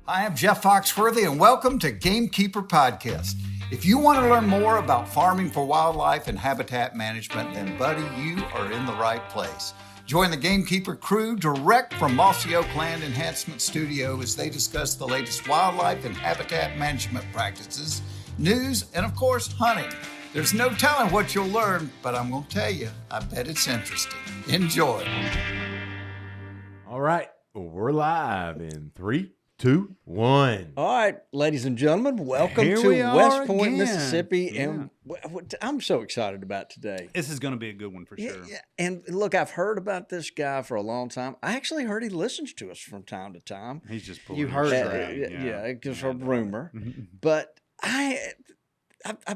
I am Jeff Foxworthy, and welcome to Gamekeeper Podcast. If you want to learn more about farming for wildlife and habitat management, then, buddy, you are in the right place. Join the Gamekeeper crew direct from Mossy Oak Land Enhancement Studio as they discuss the latest wildlife and habitat management practices, news, and, of course, hunting. There's no telling what you'll learn, but I'm going to tell you, I bet it's interesting. Enjoy. All right, we're live in 3, 2, 1. All right, ladies and gentlemen, welcome to West Point, Mississippi. Yeah. And I'm so excited about today. This is going to be a good one for sure. Yeah. And look, I've heard about this guy for a long time. I actually heard he listens to us from time to time. He's just pulling You his heard string. Yeah, it's a rumor. But I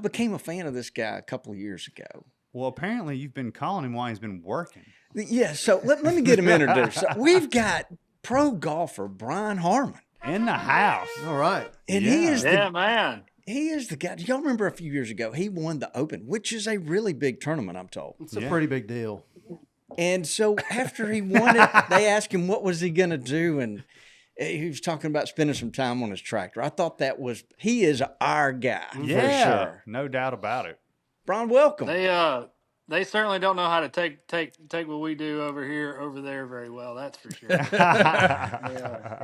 became a fan of this guy a couple of years ago. Well, apparently you've been calling him while he's been working. Yeah, so let me get him introduced. So we've got pro golfer Brian Harman. In the house. All right. And Yeah. he is man. He is the guy. Do y'all remember a few years ago, he won the Open, which is a really big tournament, I'm told. It's a pretty big deal. And so after he won it, they asked him what was he going to do, and he was talking about spending some time on his tractor. I thought he is our guy for sure. No doubt about it. Brian, welcome. They certainly don't know how to take what we do over there very well. That's for sure.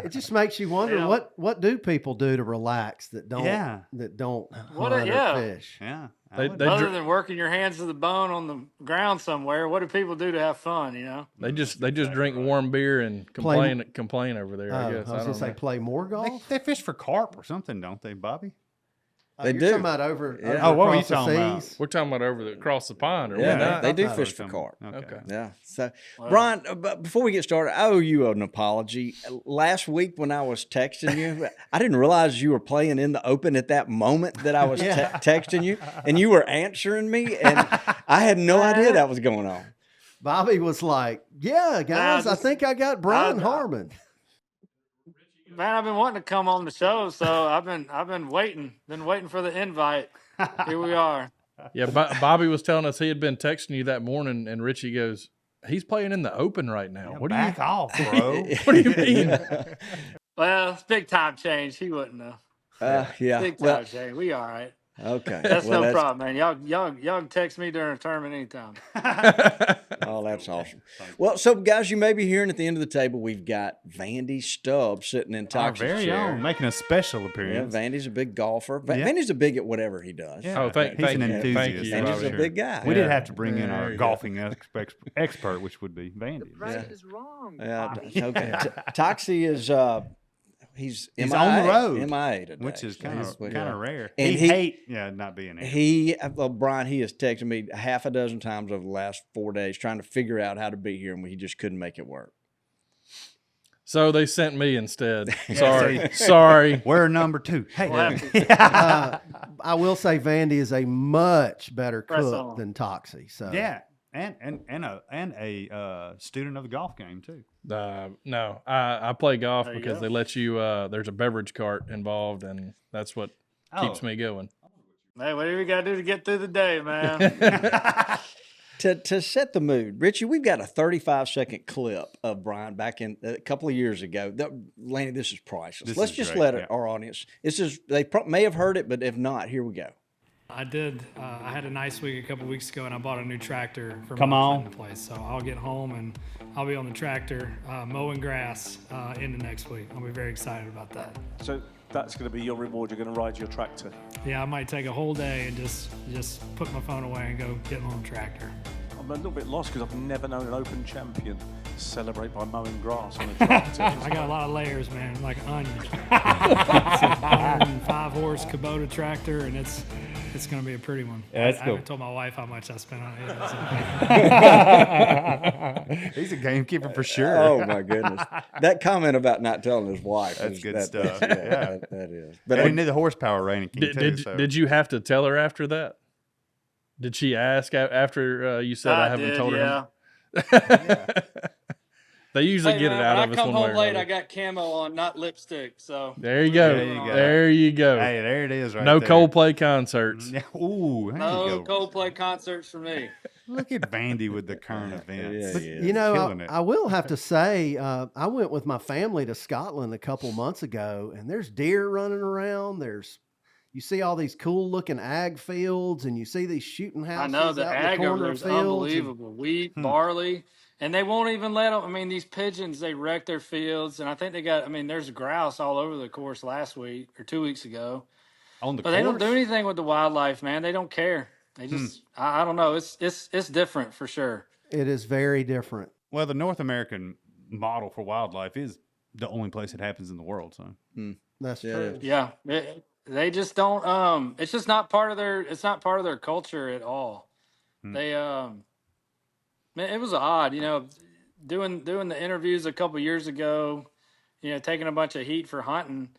It just makes you wonder what do people do to relax that don't hunt or fish. Yeah. Other than working your hands to the bone on the ground somewhere, what do people do to have fun? You know, They just drink warm beer and complain over there. I guess I was going to say play more golf. They fish for carp or something, don't they, Bobby? They You're do. talking about over what were you across the talking about? seas? We're talking about across the pond, or Yeah, they do I fish was for talking- carp. Okay. Yeah. So, Brian, but before we get started, I owe you an apology. Last week when I was texting you, I didn't realize you were playing in the Open at that moment that I was texting you, and you were answering me, and I had no idea that was going on. Bobby was like, "Yeah, guys, I think I got Brian Harman." man, I've been wanting to come on the show, so I've been waiting for the invite. Here we are. Yeah, Bobby was telling us he had been texting you that morning, and Richie goes, "He's playing in the Open right now. What do you? Back off, bro. What do you mean?" Well, it's big time change. He wouldn't know. Yeah. Big time change. We all right. Okay. That's no problem, man. Y'all can text me during a tournament anytime. Oh, that's awesome. Well, so guys, you may be hearing at the end of the table, we've got Vandy Stubbs sitting in Our Toxic's very chair. own, making a special Yeah, appearance. Vandy's a big golfer. Yeah. Vandy's a big at whatever he does. Yeah. Oh, thank He's an you. enthusiast. Thank you, Vandy's Bobby. a big guy. We Yeah. did have to bring in There our you go. golfing expert, which would be Vandy. Right is wrong. Yeah, okay. Toxie is he's He's MIA, on the road, MIA today, which is so kind he's- of rare. And he hate not being here. Brian, he has texted me half a dozen times over the last 4 days trying to figure out how to be here, and he just couldn't make it work. So they sent me instead. Sorry. We're number 2. Hey, I will say Vandy is a much better Press cook on. than Toxie. So yeah, and a student of the golf game too. No, I play golf There you because go. they let you. There's a beverage cart involved, and that's what keeps me going. Hey, whatever you got to do to get through the day, man. To set the mood, Richie, we've got a 35-second clip of Brian back in a couple of years ago. Laney, this is priceless. This Let's is just great, let yeah. our audience. They may have heard it, but if not, here we go. I did. I had a nice week a couple weeks ago, and I bought a new tractor for Come my on. hunting place. So I'll get home and I'll be on the tractor mowing grass into next week. I'll be very excited about that. So that's going to be your reward. You're going to ride your tractor. Yeah, I might take a whole day and just put my phone away and go get on the tractor. I'm a little bit lost because I've never known an Open champion celebrate by mowing grass on a tractor. I got a lot of layers, man, like an onion. It's a 105-horse Kubota tractor, and it's going to be a pretty one. Yeah, that's I cool. haven't told my wife how much I spent on it. He's a gamekeeper for sure. Oh my goodness! That comment about not telling his wife. That's good that, stuff. Yeah, Yeah. that is. But we knew the horsepower rating too. Did you have to tell her after that? Did she ask after you said I haven't told her? They usually Hey, get man, it out when of us I come one way home or late, another. I got camo on, not lipstick. So There you go. There you go. There you go. Hey, there it is. Right No there. Coldplay concerts. Yeah. Ooh, there no you go. Coldplay concerts for me. Look at Vandy with the current events. But, you know, I will have to say, I went with my family to Scotland a couple months ago, and there's deer running around. You see all these cool looking ag fields, and you see these shooting houses. I know the out ag in the over corner there's of fields unbelievable. Wheat, barley, and they won't even let them. I mean, these pigeons, they wreck their fields, and I think there's grouse all over the course last week or 2 weeks ago. On the But course? they don't do anything with the wildlife, man. They don't care. They just, I don't know. It's different for sure. It is very different. Well, the North American model for wildlife is the only place it happens in the world. So That's true. Yeah, they just don't. It's just not part of their. It's not part of their culture at all. They man, it was odd, doing the interviews a couple years ago. Taking a bunch of heat for hunting.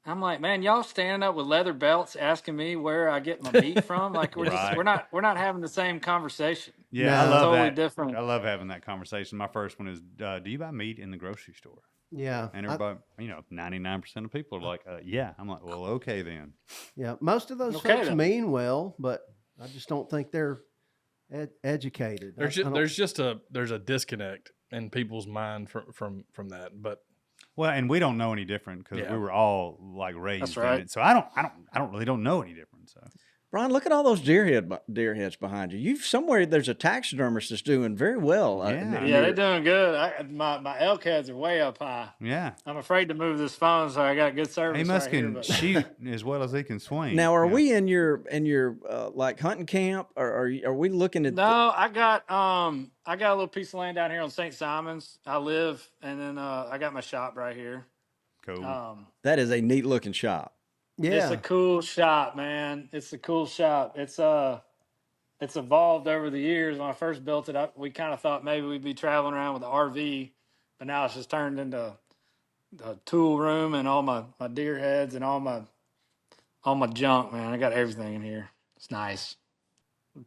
I'm like, man, y'all standing up with leather belts asking me where I get my meat from. Like we're we're not having the same conversation. Yeah, I love totally that. Different. I love having that conversation. My first one is, do you buy meat in the grocery store? Yeah. And everybody, 99% of people are like, yeah. I'm like, well, okay then. Yeah. Most of those folks mean well, but I just don't think they're educated. There's a disconnect in people's mind from that, but. Well, and we don't know any different because we were all like raised in it. So I don't know any different. So Brian, look at all those deer heads behind you. There's a taxidermist that's doing very well. They're doing good. My elk heads are way up high. Yeah, I'm afraid to move this phone, so I got good service. He must can shoot as well as he can swing. Now, are we in your like hunting camp, or are we looking at? No, I got a little piece of land down here on St. Simon's. I live, and then I got my shop right here. Cool. That is a neat looking shop. Yeah, it's a cool shop, man. It's a cool shop. It's evolved over the years. When I first built it up, we kind of thought maybe we'd be traveling around with the RV, but now it's just turned into a tool room and all my deer heads and all my junk, man. I got everything in here. It's nice.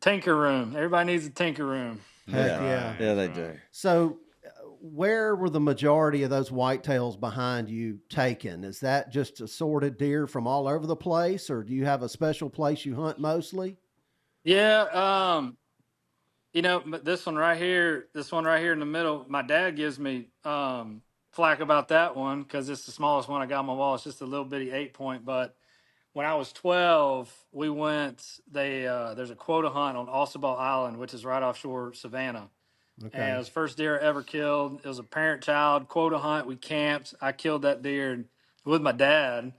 Tinker room. Everybody needs a tinker room. Heck yeah. Yeah, they do. So where were the majority of those whitetails behind you taken? Is that just assorted deer from all over the place, or do you have a special place you hunt mostly? Yeah, this one right here in the middle, my dad gives me flack about that one because it's the smallest one I got on my wall. It's just a little bitty 8-point. But when I was 12, we went. There's a quota hunt on Ossabaw Island, which is right offshore Savannah. Okay. And it was the first deer I ever killed. It was a parent-child quota hunt. We camped. I killed that deer with my dad.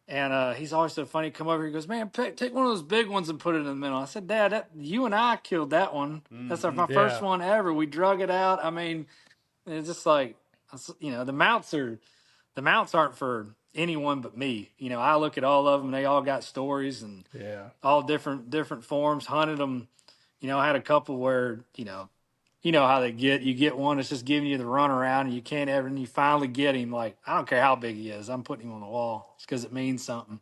And he's always so funny. Come over here, he goes, man, take one of those big ones and put it in the middle. I said, Dad, you and I killed that one. That's my first one ever. We drug it out. I mean, it's just like, the mounts aren't for anyone but me. I look at all of them. They all got stories and all different forms. Hunted them. I had a couple where you know how you get one that's just giving you the run around and you can't ever, and you finally get him. Like, I don't care how big he is. I'm putting him on the wall. It's because it means something.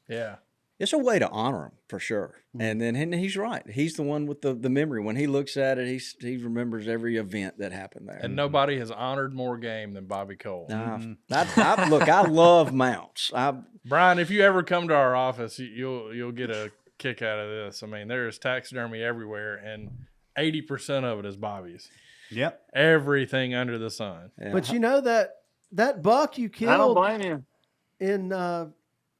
Yeah. It's a way to honor him for sure. And he's right. He's the one with the memory. When he looks at it, he remembers every event that happened there. And nobody has honored more game than Bobby Cole. Look, I love mounts. Brian, if you ever come to our office, you'll get a kick out of this. I mean, there is taxidermy everywhere, and 80% of it is Bobby's. Yep. Everything under the sun. Yeah. But that buck you killed, I don't blame you.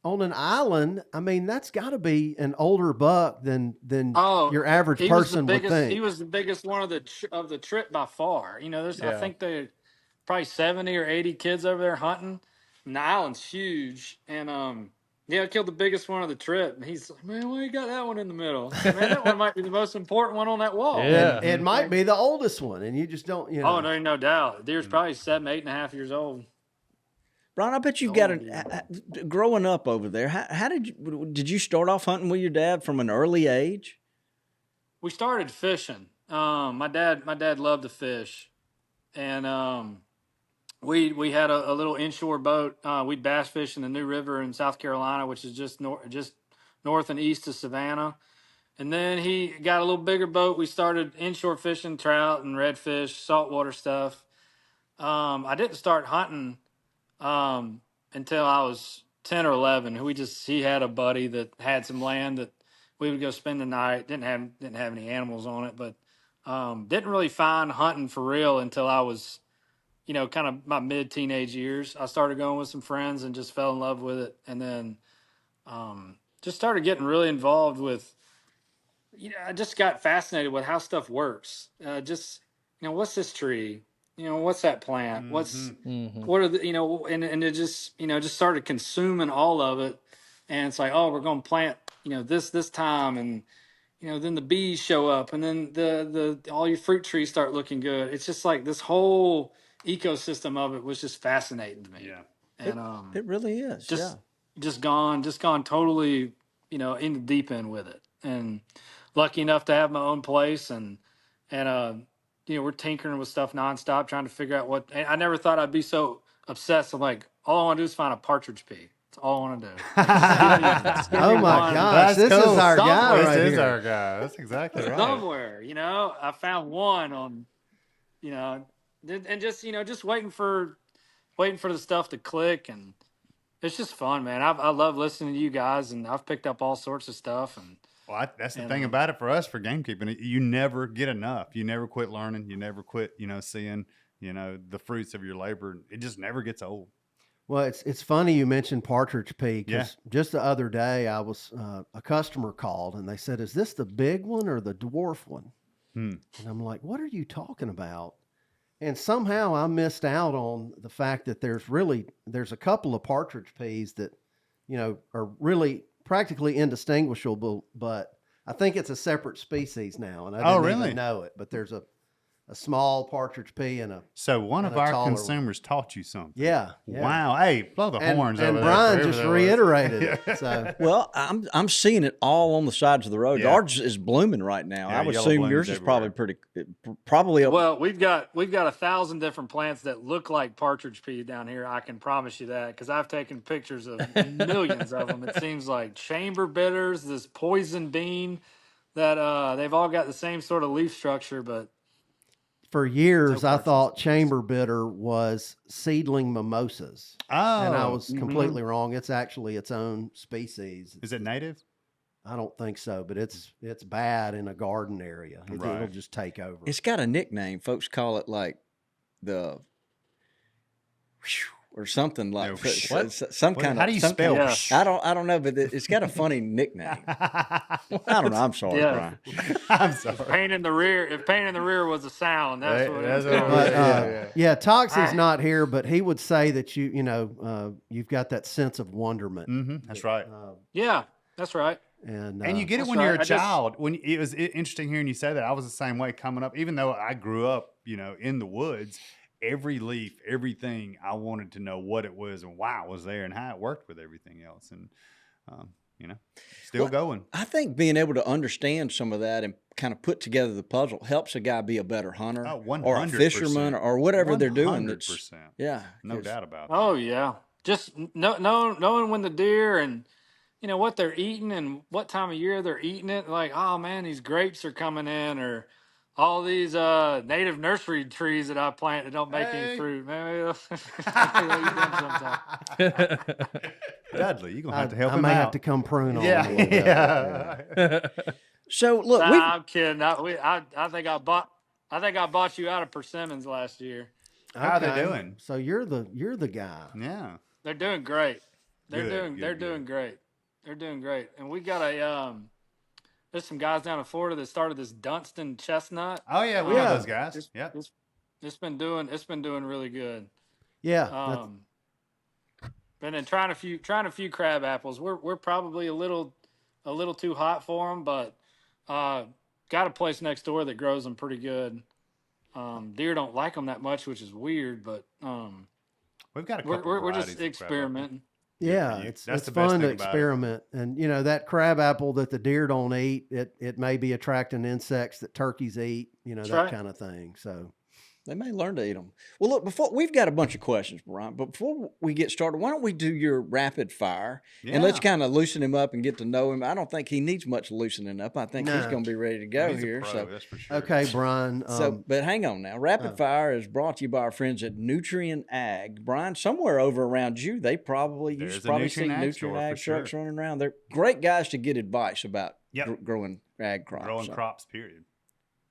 On an island, I mean, that's got to be an older buck than your average person would think. He was the biggest one of the trip by far. I think there probably 70 or 80 kids over there hunting. And the island's huge, and I killed the biggest one of the trip. And he's like, man, why you got that one in the middle? Man, that one might be the most important one on that wall. Yeah. And it might be the oldest one, and you just don't, Oh, no doubt. The deer's probably 7, 8.5 years old. Brian, I bet you've got growing up over there. How did you start off hunting with your dad from an early age? We started fishing. My dad loved to fish, and we had a little inshore boat. We'd bass fish in the New River in South Carolina, which is just north and east of Savannah. And then he got a little bigger boat. We started inshore fishing, trout and redfish, saltwater stuff. I didn't start hunting until I was 10 or 11. He had a buddy that had some land that we would go spend the night. Didn't have any animals on it, but Didn't really find hunting for real until I was, kind of my mid-teenage years. I started going with some friends and just fell in love with it. And then just started getting really involved with, I just got fascinated with how stuff works. What's this tree? What's that plant? What are the, and it just, just started consuming all of it. And it's like, oh, we're going to plant, this time. And, then the bees show up, and then the all your fruit trees start looking good. It's just like this whole ecosystem of it was just fascinating to me. Yeah. And It really is. just gone totally, in the deep end with it. And lucky enough to have my own place, and we're tinkering with stuff nonstop, trying to figure out what. I never thought I'd be so obsessed. I'm like, all I want to do is find a partridge pea. That's all I want to do. Oh my gosh, this is our guy right This is here. our guy. That's exactly right. Somewhere, I found one on, and just waiting for the stuff to click, and it's just fun, man. I love listening to you guys, and I've picked up all sorts of stuff. And That's the thing about it for us, for gamekeeping. You never get enough. You never quit learning. You never quit, seeing, the fruits of your labor. It just never gets old. Well, it's funny you mentioned partridge pea, because just the other day I was a customer called and they said, "Is this the big one or the dwarf one?" And I'm like, "What are you talking about?" And somehow I missed out on the fact that there's a couple of partridge peas that, are really practically indistinguishable, but I think it's a separate species now, and I didn't even know it. But there's a small partridge pea and a one of our consumers one. taught you something. Yeah. Wow. Hey, blow the horns and over Brian there. just reiterated it. So well, I'm seeing it all on the sides of the road. Yeah. Ours is blooming right now. Yeah, I would yellow assume blooms yours is everywhere. probably well, we've got 1,000 different plants that look like partridge pea down here. I can promise you that, because I've taken pictures of millions of them. It seems like chamber bitters, this poison bean, that they've all got the same sort of leaf structure, but for years, I thought chamber bitter was seedling mimosas. Oh. And I was completely wrong. It's actually its own species. Is it native? I don't think so, but it's bad in a garden area. It'll just take over. It's got a nickname. Folks call it like the or something like some kind of. How do you spell? I don't know, but it's got a funny nickname. I don't know. I'm sorry, Brian. I'm sorry. Pain in the rear. If pain in the rear was a sound, that's what it is. Yeah, Toxie's not here, but he would say that you've got that sense of wonderment. Mm-hmm. That's right. Yeah, that's right. And you get it when you're a child. When it was interesting hearing you say that. I was the same way coming up. Even though I grew up, in the woods, every leaf, everything, I wanted to know what it was and why it was there and how it worked with everything else. And still going. I think being able to understand some of that and kind of put together the puzzle helps a guy be a better hunter or a fisherman or whatever they're doing. 100%. Yeah, no doubt about that. Oh yeah, just knowing when the deer and what they're eating and what time of year they're eating it. Like, oh man, these grapes are coming in, or all these native nursery trees that I plant that don't make any fruit. Maybe they'll eat them sometime. Dudley, you're gonna have to help I him may out. have to come prune on Yeah, him. yeah. So look, I'm kidding. I think I bought you out of persimmons last year. How are they doing? So you're the guy. Yeah, They're doing great. They're Good, doing great. They're doing great. And we got there's some guys down in Florida that started this Dunstan chestnut. Oh yeah, we know those guys. It's been doing really good. Yeah. And then trying a few crab apples. We're probably a little too hot for them, but got a place next door that grows them pretty good. Deer don't like them that much, which is weird, but we've got a couple. We're just experimenting. Yeah, it's fun to experiment. And that crab apple that the deer don't eat, it may be attracting insects that turkeys eat, that kind of thing. So they may learn to eat them. Well, look, we've got a bunch of questions, Brian, but before we get started, why don't we do your rapid fire and let's kind of loosen him up and get to know him. I don't think he needs much loosening up. I think he's going to be ready to go here. Pro, so that's for sure. Okay, Brian. But hang on now. Rapid fire is brought to you by our friends at Nutrient Ag. Brian, somewhere over around you, you should probably see Nutrient Ag trucks running around. They're great guys to get advice about growing ag crops. Growing crops, period.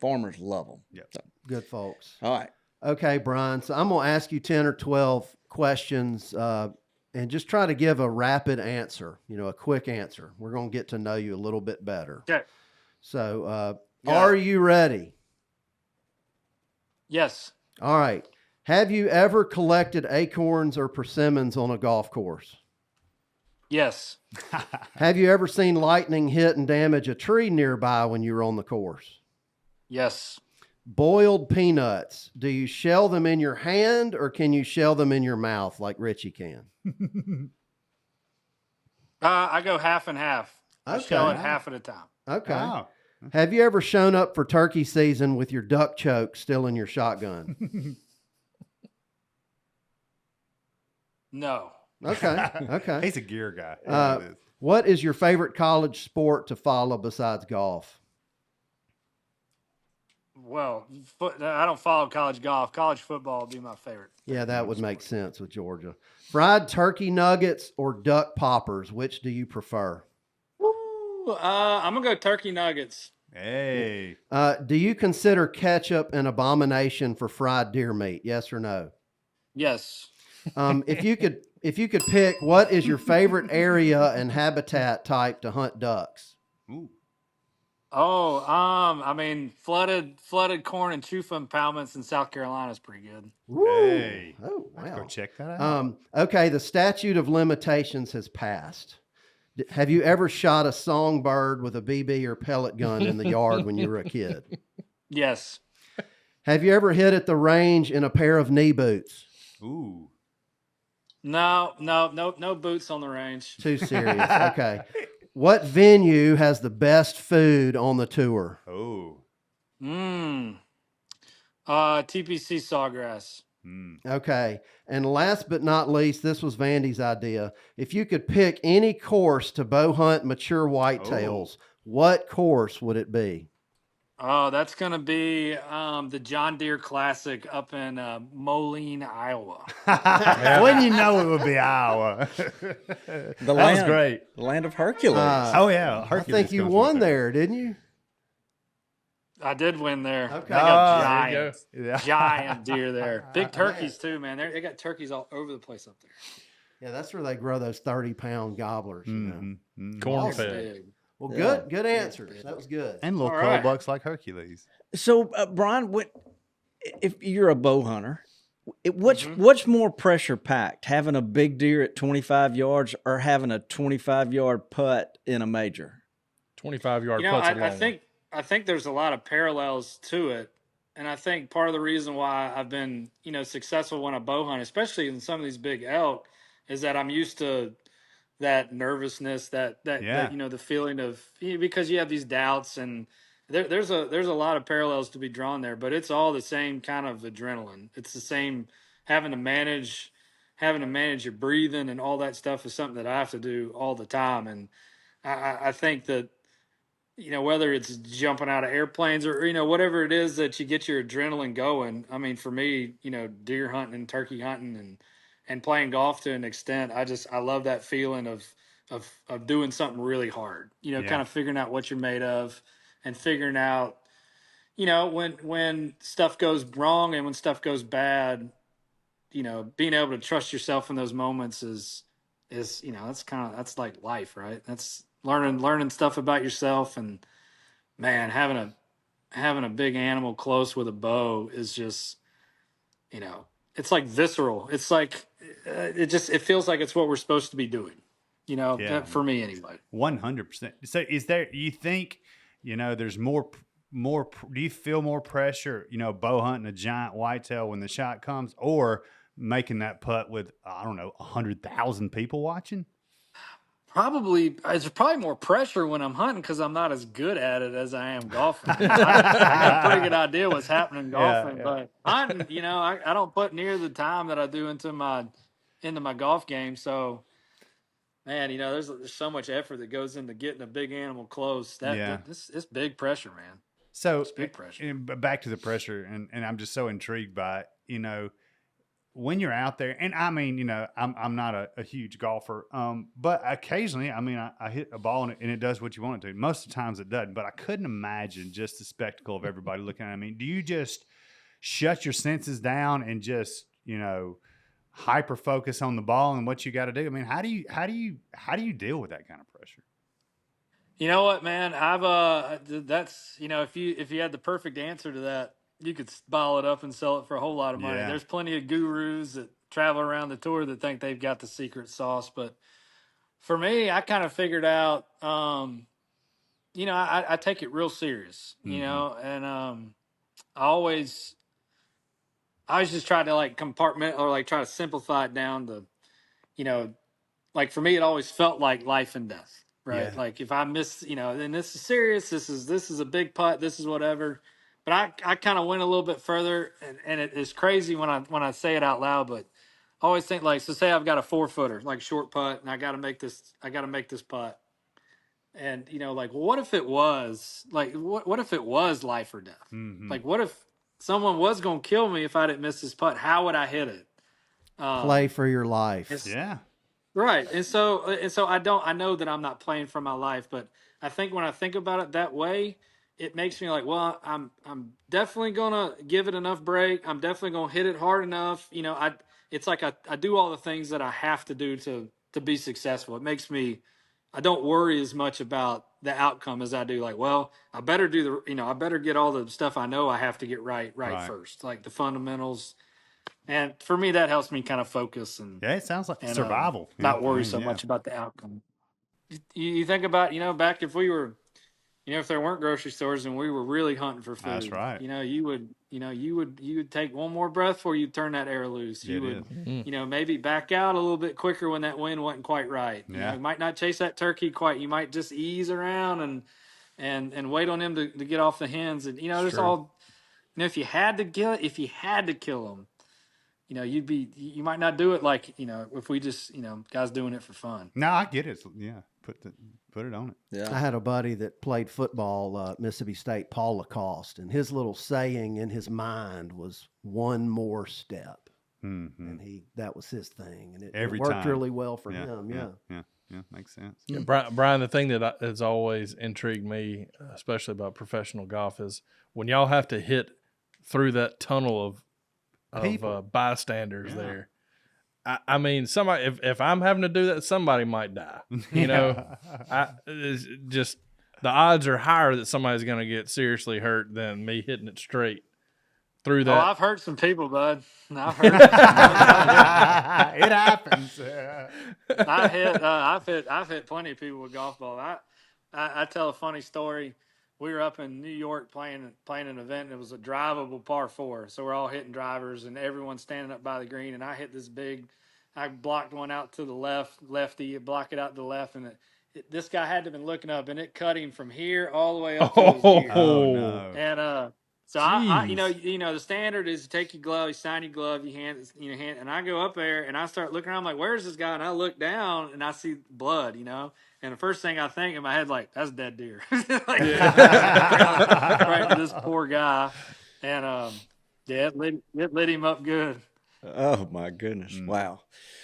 Farmers love them. Yep. So, Good folks. all right. Okay, Brian. So I'm going to ask you 10 or 12 questions and just try to give a rapid answer, a quick answer. We're going to get to know you a little bit better. Okay. So Yeah. are you ready? Yes. All right. Have you ever collected acorns or persimmons on a golf course? Yes. Have you ever seen lightning hit and damage a tree nearby when you were on the course? Yes. Boiled peanuts. Do you shell them in your hand or can you shell them in your mouth like Richie can? I go half and half. I Okay. shell it half at a time. Okay. Oh. Have you ever shown up for turkey season with your duck choke still in your shotgun? No. Okay. Okay. He's a gear guy. What is your favorite college sport to follow besides golf? Well, I don't follow college golf. College football would be my favorite. Yeah, that would make sense with Georgia. Fried turkey nuggets or duck poppers, which do you prefer? Ooh, I'm going to go turkey nuggets. Hey. Do you consider ketchup an abomination for fried deer meat? Yes or no? Yes. If you could pick, what is your favorite area and habitat type to hunt ducks? Ooh. Oh, I mean, flooded corn and chufa impoundments in South Carolina is pretty good. Hey. Oh, Let's wow. go check that out. Okay, the statute of limitations has passed. Have you ever shot a songbird with a BB or pellet gun in the yard when you were a kid? Yes. Have you ever hit at the range in a pair of knee boots? Ooh. No boots on the range. Too serious. Okay. What venue has the best food on the tour? Oh. TPC Sawgrass. Okay. And last but not least, this was Vandy's idea. If you could pick any course to bow hunt mature whitetails, what course would it be? Oh, that's going to be the John Deere Classic up in Moline, Iowa. When you know it would be Iowa. The That land, was great. The land of Hercules. Oh, yeah. I Hercules think you comes won from there, didn't you? I did win there. Okay. They got There you giant, Yeah. giant deer there. Big turkeys too, man. They got turkeys all over the place up there. Yeah, that's where they grow those 30-pound gobblers. You know? Corn All fed. big. Well, Yeah. good answers. That was good. And little All coal right. bucks like Hercules. So, Brian, if you're a bow hunter, what's more pressure packed, having a big deer at 25 yards or having a 25-yard putt in a major? 25-yard You know, putts a long I think there's a lot of parallels to it, and I think part of the reason why I've been successful when I bow hunt, especially in some of these big elk, is that I'm used to that nervousness, that the feeling of, because you have these doubts, and there's a lot of parallels to be drawn there, but it's all the same kind of adrenaline. It's the same having to manage your breathing and all that stuff is something that I have to do all the time, and I think that whether it's jumping out of airplanes or whatever it is that you get your adrenaline going. I mean, for me, deer hunting and turkey hunting and playing golf to an extent, I love that feeling of doing something really hard, kind of figuring out what you're made of and figuring out, when stuff goes wrong and when stuff goes bad, being able to trust yourself in those moments is that's like life, right? That's learning stuff about yourself, and man, having a big animal close with a bow is just, it's like visceral. It's like it feels like it's what we're supposed to be doing, for me anyway. 100%. So you think, there's more, do you feel more pressure, bow hunting a giant whitetail when the shot comes, or making that putt with, I don't know, 100,000 people watching? There's probably more pressure when I'm hunting because I'm not as good at it as I am golfing. I got a pretty good idea what's happening golfing, but hunting, I don't put near the time that I do into my golf game. So, man, there's so much effort that goes into getting a big animal close. It's big pressure, man. So it's big pressure. Back to the pressure, and I'm just so intrigued by it. when you're out there, and I mean, I'm not a huge golfer, but occasionally, I mean, I hit a ball and it does what you want it to. Most of the times it doesn't, but I couldn't imagine just the spectacle of everybody looking at it. I mean, do you just shut your senses down and just, hyper focus on the ball and what you got to do? I mean, how do you deal with that kind of pressure? You know what, man? That's if you had the perfect answer to that, you could bottle it up and sell it for a whole lot of money. Yeah. There's plenty of gurus that travel around the tour that think they've got the secret sauce, but for me, I kind of figured out, I take it real serious, and I always just try to like compartment or like try to simplify it down to, you know, like for me, it always felt like life and death, right? Yeah. Like if I miss, then this is serious. This is a big putt. This is whatever. But I kind of went a little bit further, and it is crazy when I say it out loud. But I always think like, so say I've got a 4-footer, like short putt, and I got to make this putt. And like, well, what if it was like, what if it was life or death? Mm-hmm. Like, what if someone was gonna kill me if I didn't miss this putt? How would I hit it? Play for your life. Yeah. Right. And so I know that I'm not playing for my life, but I think when I think about it that way, it makes me like, well, I'm definitely gonna give it enough break. I'm definitely gonna hit it hard enough. It's like I do all the things that I have to do to be successful. It makes me, I don't worry as much about the outcome as I do like, well, I better do I better get all the stuff I know I have to get right first, like the fundamentals. And for me, that helps me kind of focus and Yeah, it sounds like survival. not worry so much about the outcome. You think about, back if we were, if there weren't grocery stores and we were really hunting for food. That's right. You would take one more breath before you turn that air loose. You would, maybe back out a little bit quicker when that wind wasn't quite right. Yeah. You might not chase that turkey quite. You might just ease around and wait on him to get off the hens. And there's all, if you had to kill them, you might not do it like, if we just, guys doing it for fun. No, I get it. Yeah. Put it on it. Yeah. I had a buddy that played football at Mississippi State, Paul Lacoste, and his little saying in his mind was one more step. Mm-hmm. And that was his thing. And it Every worked time. really well for him. Yeah. Makes sense. Yeah, Brian, the thing that has always intrigued me, especially about professional golf, is when y'all have to hit through that tunnel of bystanders there. I mean, somebody, if I'm having to do that, somebody might die. It's just the odds are higher that somebody's going to get seriously hurt than me hitting it straight through that. Oh, I've hurt some people, bud. I've hurt. It happens. I've hit plenty of people with golf ball. I tell a funny story. We were up in New York playing an event, and it was a drivable par 4. So we're all hitting drivers, and everyone's standing up by the green. And I hit this I blocked one out to the lefty, block it out to the left, and this guy had to have been looking up, and it cut him from here all the way up to his ear. Oh no! And so I the standard is take your glove, you sign your glove, you hand, and I go up there and I start looking around, I'm like, where's this guy? And I look down and I see blood, and the first thing I think in my head, like, that's dead deer. Right to this poor guy. And it lit him up good. Oh my goodness. Wow.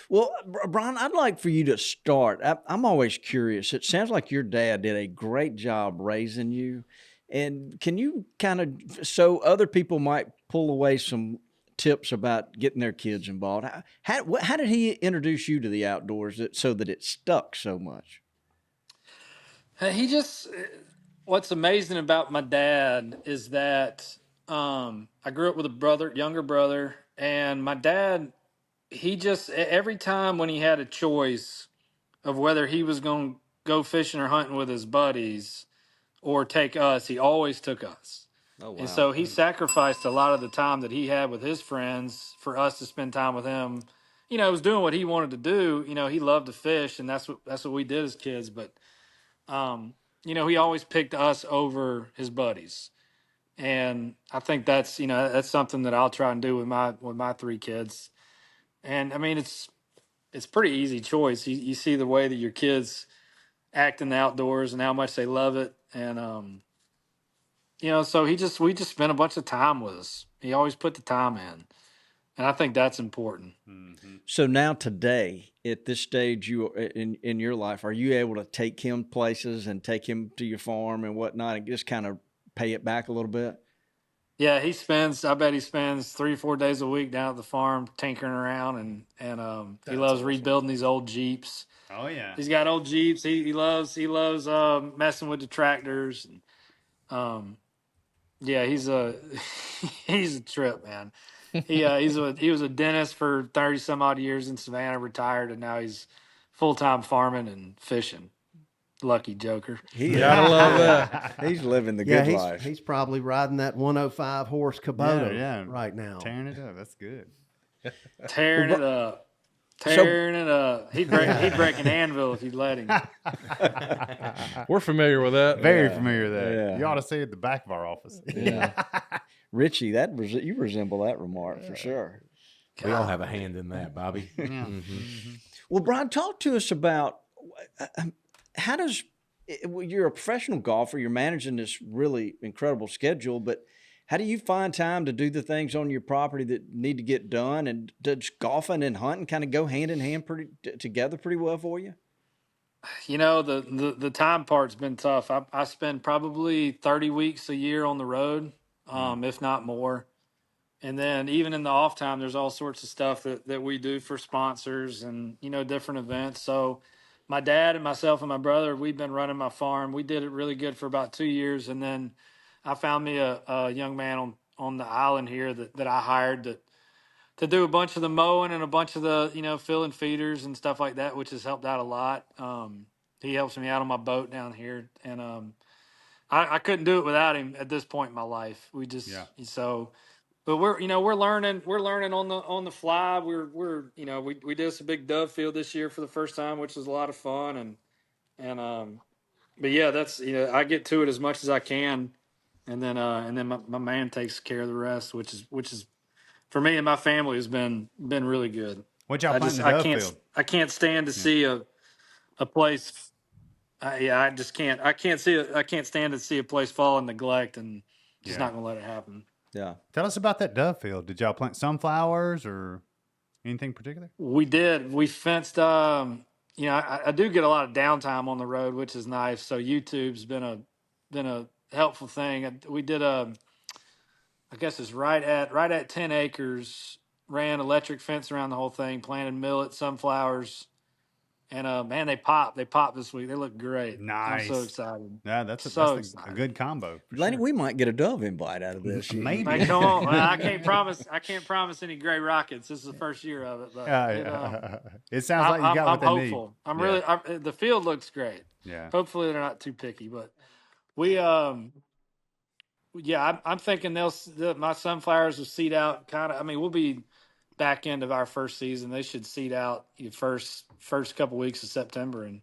Well, Brian, I'd like for you to start. I'm always curious. It sounds like your dad did a great job raising you. And can you kind of, so other people might pull away some tips about getting their kids involved? How did he introduce you to the outdoors so that it stuck so much? What's amazing about my dad is that I grew up with a younger brother, and my dad, every time when he had a choice of whether he was going to go fishing or hunting with his buddies or take us, he always took us. Oh, wow. And so he sacrificed a lot of the time that he had with his friends for us to spend time with him. He was doing what he wanted to do. He loved to fish, and that's what we did as kids. But, he always picked us over his buddies. And I think that's something that I'll try and do with my 3 kids. And I mean, it's pretty easy choice. You see the way that your kids act in the outdoors and how much they love it. And, so we just spent a bunch of time with us. He always put the time in. And I think that's important. So now today, at this stage in your life, are you able to take him places and take him to your farm and whatnot and just kind of pay it back a little bit? Yeah, I bet he spends 3-4 days a week down at the farm tinkering around, and he loves rebuilding these old Jeeps. Oh yeah. He's got old Jeeps. He loves messing with the tractors. Yeah, he's a he's a trip, man. He was a dentist for 30 some odd years in Savannah, retired, and now he's full-time farming and fishing. Lucky joker. Gotta love that. He's living the Yeah, good he's life. he's probably riding that 105 horse Kubota Yeah, right now. Tearing it up. That's good. Tearing it up. Tearing it up. He'd break an anvil if you'd let him. We're familiar with that. Very familiar with that. Yeah. You ought to see it at the back of our office. Yeah. Richie, you resemble that remark for sure. We all have a hand in that, Bobby. Well, Brian, talk to us about how you're a professional golfer, you're managing this really incredible schedule, but how do you find time to do the things on your property that need to get done? And does golfing and hunting kind of go hand in hand together pretty well for you? You know, the time part's been tough. I spend probably 30 weeks a year on the road, if not more. And then even in the off time, there's all sorts of stuff that we do for sponsors and, different events. So my dad and myself and my brother, we've been running my farm. We did it really good for about 2 years. And then I found me a young man on the island here that I hired to do a bunch of the mowing and a bunch of the, filling feeders and stuff like that, which has helped out a lot. He helps me out on my boat down here. And I couldn't do it without him at this point in my life. But we're learning on the fly. We did us a big dove field this year for the first time, which was a lot of fun. But yeah, that's, I get to it as much as I can. And then my man takes care of the rest, which is for me and my family has been really good. What y'all plant in the dove field? I can't stand to see a place. I just can't. I can't stand to see a place fall in neglect, and just not gonna let it happen. Yeah. Tell us about that dove field. Did y'all plant sunflowers or anything particular? We did. We fenced. I do get a lot of downtime on the road, which is nice. So YouTube's been a helpful thing. We did I guess it's right at 10 acres. Ran electric fence around the whole thing. Planted millet, sunflowers, and man, they popped this week. They look great. Nice. I'm so excited. Yeah, that's a good combo. Lenny, we might get a dove invite out of this. Maybe. Man, come on. Well, I can't promise any gray rockets. This is the first year of it, but it sounds like you got what they need. I'm hopeful. The field looks great. Yeah. Hopefully they're not too picky, but we I'm thinking my sunflowers will seed out kind of. I mean, we'll be back end of our first season. They should seed out the first couple weeks of September, and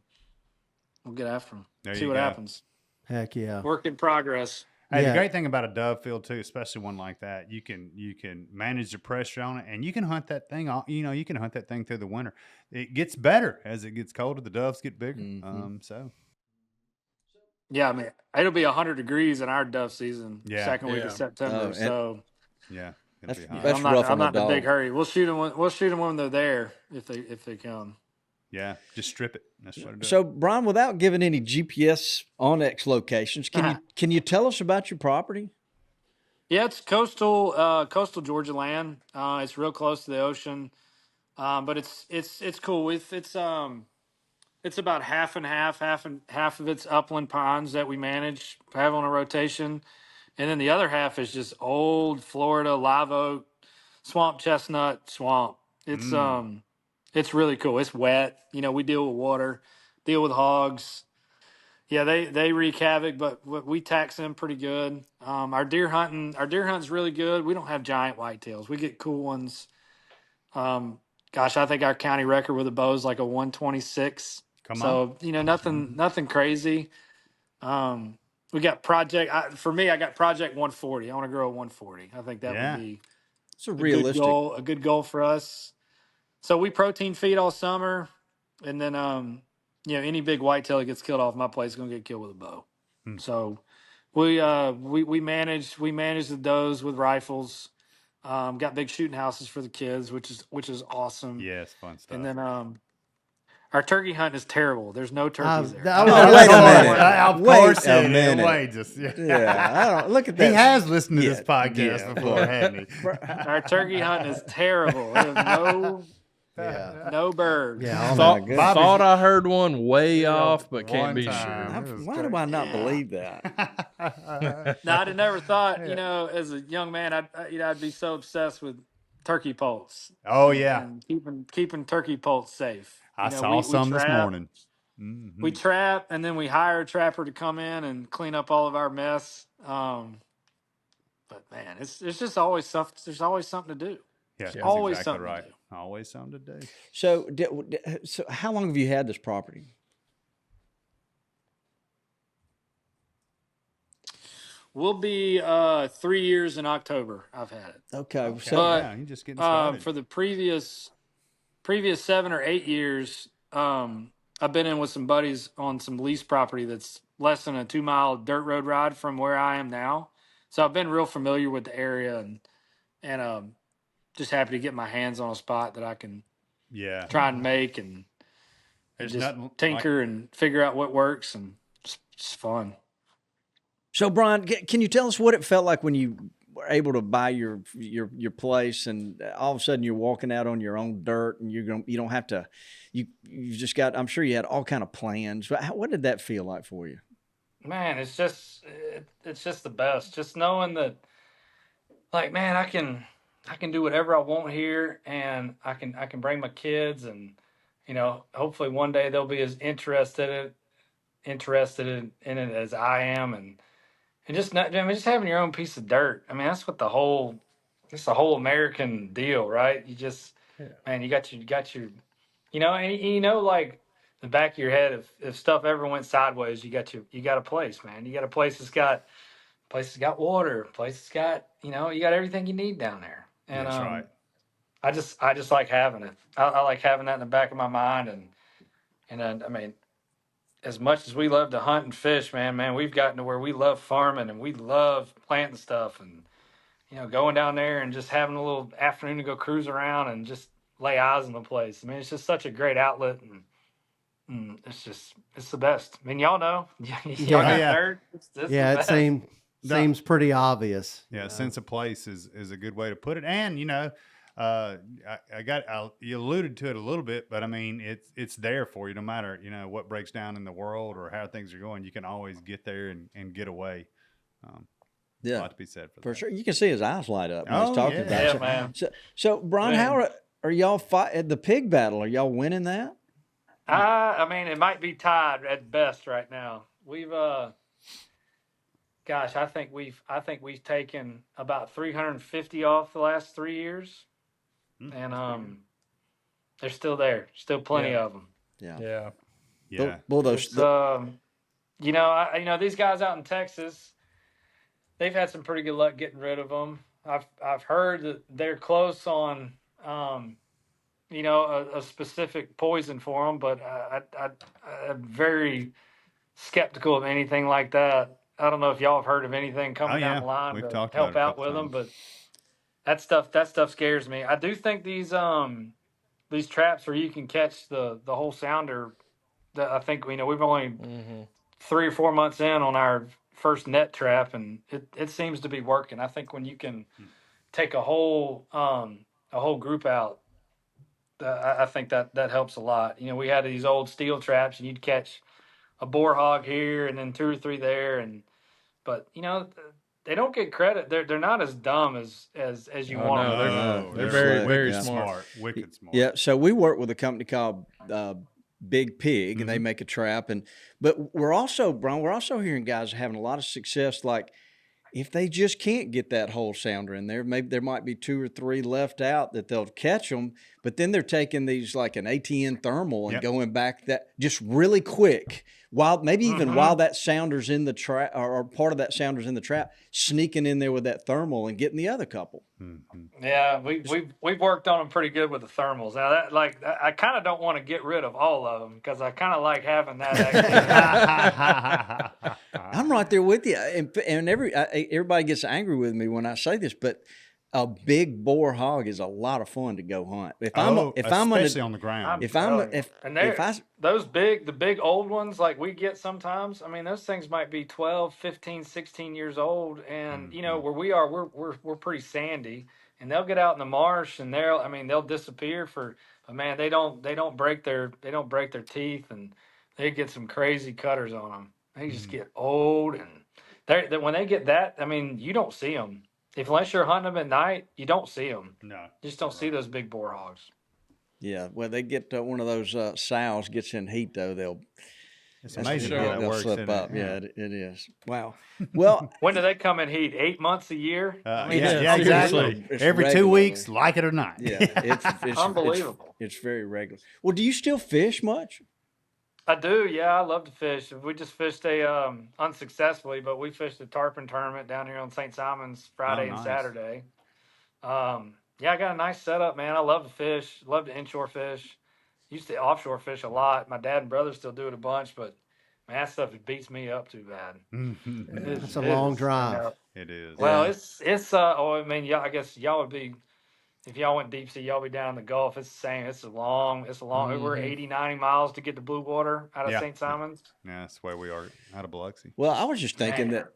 we'll get after them. See what happens. Heck yeah. Work in progress. Hey, the great thing about a dove field too, especially one like that, you can manage the pressure on it, and you can hunt that thing. You can hunt that thing through the winter. It gets better as it gets colder. The doves get bigger. Yeah, I mean, it'll be 100 degrees in our dove season, second week of September. That's I'm rough on not the in a dog. big hurry. We'll shoot them when they're there if they come. Yeah, just strip it. That's what it does. So, Brian, without giving any GPS onX locations, can you tell us about your property? Yeah, it's coastal Georgia land. It's real close to the ocean, but it's cool. It's about half and half. Half of it's upland ponds that we have on a rotation, and then the other half is just old Florida live oak, swamp chestnut swamp. It's really cool. It's wet. We deal with water, deal with hogs. Yeah, they wreak havoc, but we tax them pretty good. Our deer hunting's really good. We don't have giant whitetails. We get cool ones. Gosh, I think our county record with a bow is like a 126. So nothing crazy. We got project. For me, I got project 140. I want to grow a 140. I think that would be it's realistic. A good goal for us. So we protein feed all summer, and then any big whitetail that gets killed off my place is gonna get killed with a bow. So we manage the does with rifles. Got big shooting houses for the kids, which is awesome. Yes, fun stuff. And then our turkey hunt is terrible. There's no turkeys there. I Oh, was wait a gonna minute. say, Of Wait course a it is. minute. Wait, just Yeah, I don't look at that. He has listened to Yeah, this podcast yeah. before, hadn't he? Our turkey hunt is terrible. There's no birds. Yeah, all Thought- that. Thought I heard one way off, but can't one be time. sure. It was Why great. do I not believe that? No, I'd have never thought, as a young man, I'd be so obsessed with turkey poults. Oh yeah, And keeping turkey poults safe. I saw some this morning. Mhm. We trap, and then we hire a trapper to come in and clean up all of our mess. But man, it's just always stuff. There's always something to do. Yeah, that's always exactly something to right. do. Always something to do. So, so how long have you had this property? We'll be 3 years in October. I've had it. Okay, so But, yeah, you're just getting started. For the previous 7 or 8 years, I've been in with some buddies on some lease property that's less than a 2-mile dirt road ride from where I am now. So I've been real familiar with the area and just happy to get my hands on a spot that I can Yeah, try and make and there's just nothing tinker and figure out what works, and it's fun. So, Brian, can you tell us what it felt like when you were able to buy your place, and all of a sudden you're walking out on your own dirt, and you don't have to, you just got. I'm sure you had all kind of plans. What did that feel like for you? Man, it's just the best. Just knowing that, like, man, I can do whatever I want here, and I can bring my kids, and hopefully one day they'll be as interested in it as I am, and just not, just having your own piece of dirt. I mean, that's what the whole American deal, right? You just, man, you got your, and like the back of your head, if stuff ever went sideways, you got a place, man. You got a place that's got water, place that's got, you got everything you need down there. And That's right. I just like having it. I like having that in the back of my mind, and I mean, as much as we love to hunt and fish, man, we've gotten to where we love farming and we love planting stuff, and going down there and just having a little afternoon to go cruise around and just lay eyes on the place. I mean, it's just such a great outlet, and it's the best. I mean, y'all know, y'all got Yeah. dirt. It's Yeah, the it best. seems pretty obvious. Yeah, sense of place is a good way to put it. And you alluded to it a little bit, but I mean it's there for you no matter what breaks down in the world or how things are going. You can always get there and get away. A lot to be said for that. Sure. You can see his eyes light up when he's Oh, talking yeah. about Yeah, it. man. So Brian, Man. how are y'all at the pig battle? Are y'all winning that? I mean, it might be tied at best right now. We've gosh, I think we've taken about 350 off the last 3 years, and they're still there, still plenty of them. Yeah. Yeah. Well, those. It's, these guys out in Texas, they've had some pretty good luck getting rid of them. I've heard that they're close on, a specific poison for them, but I'm very skeptical of anything like that. I don't know if y'all have heard of anything coming down the line We've to talked help about it a out couple with them, times. but that stuff scares me. I do think these traps where you can catch the whole sounder, that I think we've only 3 or 4 months in on our first net trap, and it seems to be working. I think when you can take a whole group out, I think that helps a lot. We had these old steel traps, and you'd catch a boar hog here and then 2 or 3 there, but they don't get credit. They're not as dumb as you Oh, want no, them to be. they're very, slick. very Yeah. smart. Wicked smart. Yeah. So we work with a company called Big Pig, and they make a trap. But we're also, Brian, hearing guys having a lot of success. Like if they just can't get that whole sounder in there, maybe there might be 2 or 3 left out that they'll catch them. But then they're taking these like an ATN thermal and going back that just really quick, while that sounder's in the trap or part of that sounder's in the trap, sneaking in there with that thermal and getting the other couple. Yeah, we've worked on them pretty good with the thermals. Now I kind of don't want to get rid of all of them because I kind of like having that activity. I'm right there with you, and everybody gets angry with me when I say this, but a big boar hog is a lot of fun to go hunt. Especially on the ground. Those the big old ones like we get sometimes, I mean, those things might be 12, 15, 16 years old. And, where we are, we're pretty sandy. And they'll get out in the marsh and they'll disappear but man, they don't break their teeth, and they get some crazy cutters on them. They just get old, and when they get that, I mean, you don't see them. Unless you're hunting them at night, you don't see them. No. You just don't see those big boar hogs. Yeah, well, they get one of those sows gets in heat, though, it's amazing how that works. Slip up. Yeah, it is. Wow. Well, when do they come in heat? 8 months a year? Exactly. Every 2 weeks, like it or not. Yeah, it's unbelievable. It's very regular. Well, do you still fish much? I do, yeah. I love to fish. We just fished unsuccessfully, but we fished a tarpon tournament down here on St. Simon's Friday and Saturday. I got a nice setup, man. I love to fish. Love to inshore fish. Used to offshore fish a lot. My dad and brother still do it a bunch, but man, that stuff beats me up too bad. It's a long drive. It is. Well, I guess y'all would be. If y'all went deep sea, y'all be down in the Gulf. It's the same. It's a long. We're 80, 90 miles to get to blue water out of St. Simon's. Yeah, that's where we are, out of Biloxi. Well, I was just thinking that,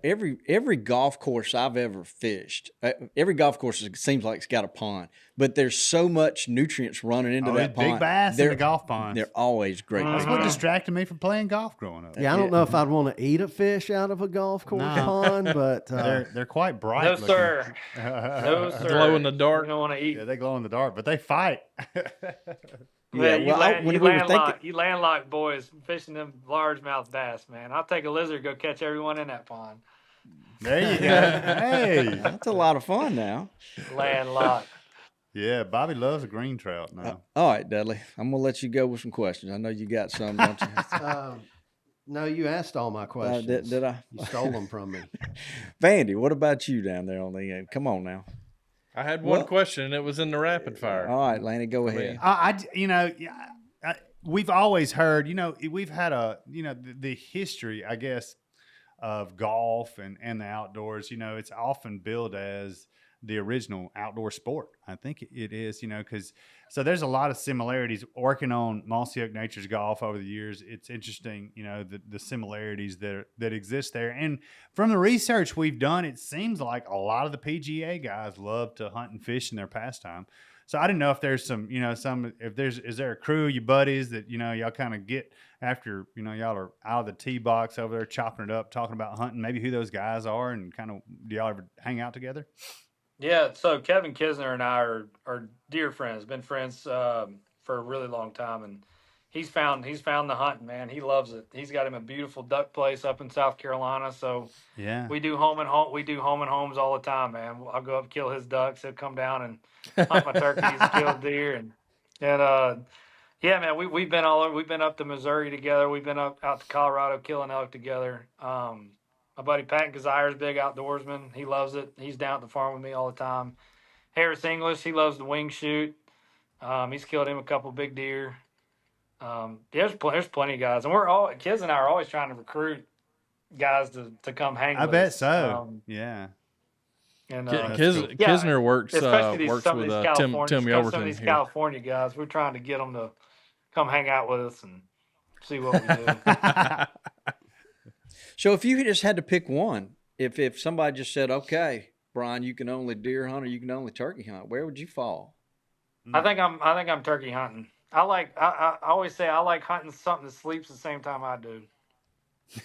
every golf course I've ever fished, every golf course seems like it's got a pond, but there's so much nutrients running into that pond. Big bass in the golf ponds. They're always great. That's what distracted me from playing golf growing up. Yeah, I don't know if I'd want to eat a fish out of a golf course pond, but they're quite bright. No, sir. No, sir. Glow in the dark. You don't want to eat. Yeah, they glow in the dark, but they fight. Yeah, you landlocked boys fishing them largemouth bass, man. I'll take a lizard, go catch everyone in that pond. There you go. Hey, that's a lot of fun now. Landlocked. Yeah, Bobby loves a green trout now. All right, Dudley, I'm gonna let you go with some questions. I know you got some, don't you? No, you asked all my questions. Did I? You stole them from me. Vandy, what about you down there on the end? Come on now. I had one question, and it was in the rapid fire. All right, Laney, go ahead. We've always heard, we've had the history, I guess, of golf and the outdoors. It's often billed as the original outdoor sport. I think it is, because so there's a lot of similarities working on Mossy Oak Nature's golf over the years. It's interesting, the similarities that exist there. And from the research we've done, it seems like a lot of the PGA guys love to hunt and fish in their pastime. So I didn't know if there's is there a crew of you buddies that, y'all kind of get after, y'all are out of the tee box over there chopping it up, talking about hunting, maybe who those guys are, and kind of, do y'all ever hang out together? Yeah, so Kevin Kisner and I are dear friends. Been friends for a really long time, and he's found the hunting, man. He loves it. He's got him a beautiful duck place up in South Carolina. So yeah, we do home and homes all the time, man. I'll go up and kill his ducks. He'll come down and hunt my turkeys, kill deer, and yeah, man. We've been all over. We've been up to Missouri together. We've been out to Colorado killing elk together. My buddy Pat Gazire's big outdoorsman. He loves it. He's down at the farm with me all the time. Harris English, he loves the wing shoot. He's killed him a couple big deer. There's plenty of guys, and kids and I are always trying to recruit guys to come hang with us. I bet so. Yeah. And Kisner works with Tim Yelverton. Some of these California guys, we're trying to get them to come hang out with us and see what we do. So if you just had to pick one, if somebody just said, okay, Brian, you can only deer hunt or you can only turkey hunt, where would you fall? I think I'm turkey hunting. I always say I like hunting something that sleeps the same time I do.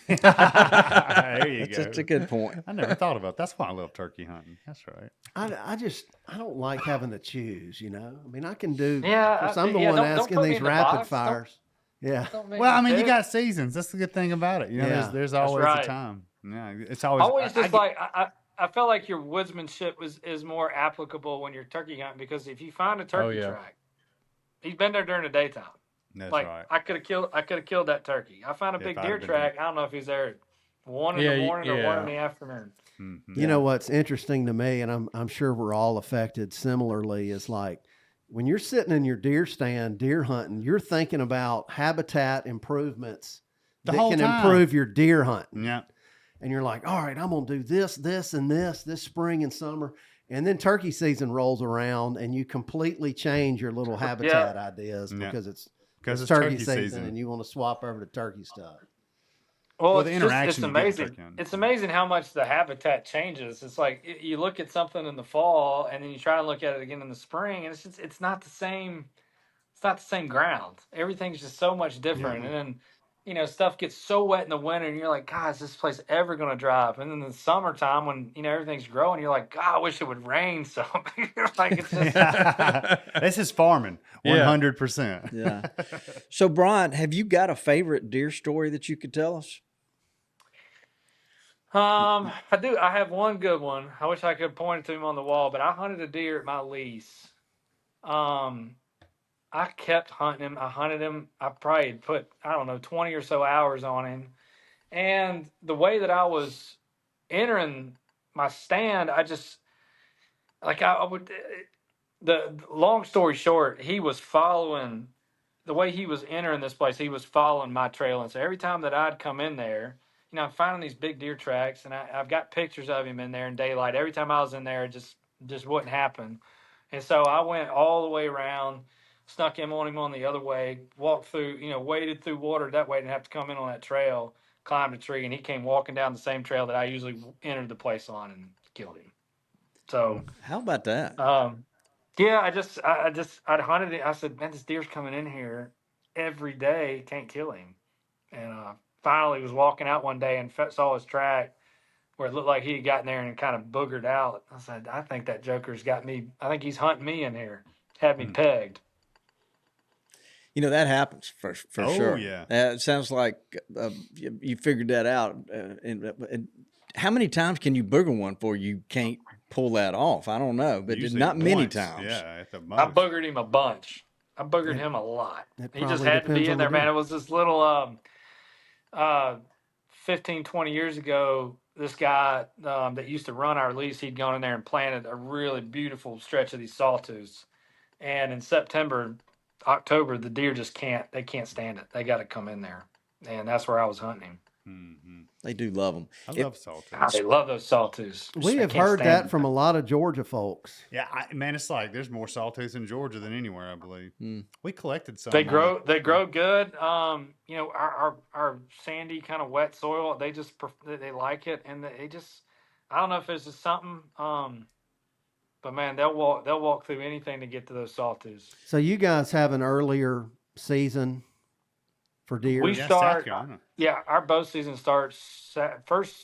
There you go. That's a good point. I never thought about that. That's why I love turkey hunting. That's right. I don't like having to choose, I mean, I can do, yeah, I'm the one asking these rapid fires. Yeah. Well, I mean, you got seasons. That's the good thing about it. There's always a time. Yeah, it's always I felt like your woodsmanship is more applicable when you're turkey hunting, because if you find a turkey track, he's been there during the daytime. That's right. I could have killed that turkey. I found a big deer track. I don't know if he's there at 1 in the morning or 1 in the afternoon. Mm-hmm. You know what's interesting to me, and I'm sure we're all affected similarly, is like when you're sitting in your deer stand, deer hunting, you're thinking about habitat improvements that can improve your deer hunting. Yeah. And you're like, all right, I'm going to do this, and this spring and summer. And then turkey season rolls around, and you completely change your little habitat ideas because it's turkey season, and you want to swap over to turkey stuff. Well, the it's interaction you get with amazing. turkey hunting. It's amazing how much the habitat changes. It's like you look at something in the fall, and then you try and look at it again in the spring, and it's not the same. It's not the same ground. Everything's just so much different. And then, stuff gets so wet in the winter, and you're like, God, is this place ever going to dry up? And then in the summertime, when everything's growing, you're like, God, I wish it would rain some. Like it's just. This is farming, 100%. Yeah. So, Brian, have you got a favorite deer story that you could tell us? I do. I have one good one. I wish I could point it to him on the wall, but I hunted a deer at my lease. I kept hunting him. I hunted him. I probably put, 20 or so hours on him. And the way that I was entering my stand, I just, I would, the long story short, he was following, the way he was entering this place, he was following my trail. And so every time that I'd come in there, I'm finding these big deer tracks, and I've got pictures of him in there in daylight. Every time I was in there, it just wouldn't happen. And so I went all the way around, snuck him on the other way, walked through, waded through water that way, didn't have to come in on that trail, climbed a tree, and he came walking down the same trail that I usually entered the place on and killed him. So how about that? Yeah, I'd hunted it. I said, man, this deer's coming in here every day, can't kill him. And finally was walking out one day and saw his track where it looked like he had gotten there and kind of boogered out. I said, I think that joker's got me. I think he's hunting me in here. Had me pegged. That happens for sure. Oh, yeah. It sounds like you figured that out. And how many times can you booger one before you can't pull that off? I don't know, but Usually not many once. times. Yeah, at the most. I boogered him a bunch. I boogered him a lot. He just had to be in there, man. It was this little 15, 20 years ago, this guy that used to run our lease, he'd gone in there and planted a really beautiful stretch of these sawtooths. And in October, the deer just can't stand it. They got to come in there. And that's where I was hunting him. Mm-hmm. They do love them. I love sawtooths. They love those sawtooths. We have heard that from a lot of Georgia folks. Yeah, man, it's like there's more sawtooths in Georgia than anywhere, I believe. We collected some. They grow good. Our sandy kind of wet soil, they like it, and they just, I don't know if it's just something. But man, they'll walk through anything to get to those sawtooths. So you guys have an earlier season for deer? We start. Yeah, our bow season starts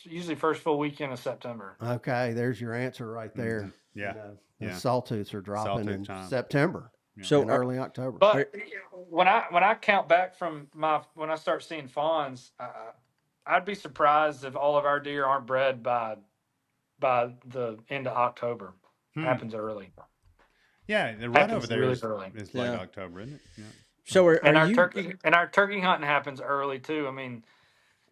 usually first full weekend of September. Okay, there's your answer right there. Yeah, the sawtooths are dropping in September. Yeah. So early October. But when I count back from when I start seeing fawns, I'd be surprised if all of our deer aren't bred by the end of October. Happens early. Yeah, the rut over there really is early. It's late October, isn't it? Yeah. So our turkey hunting happens early too. I mean,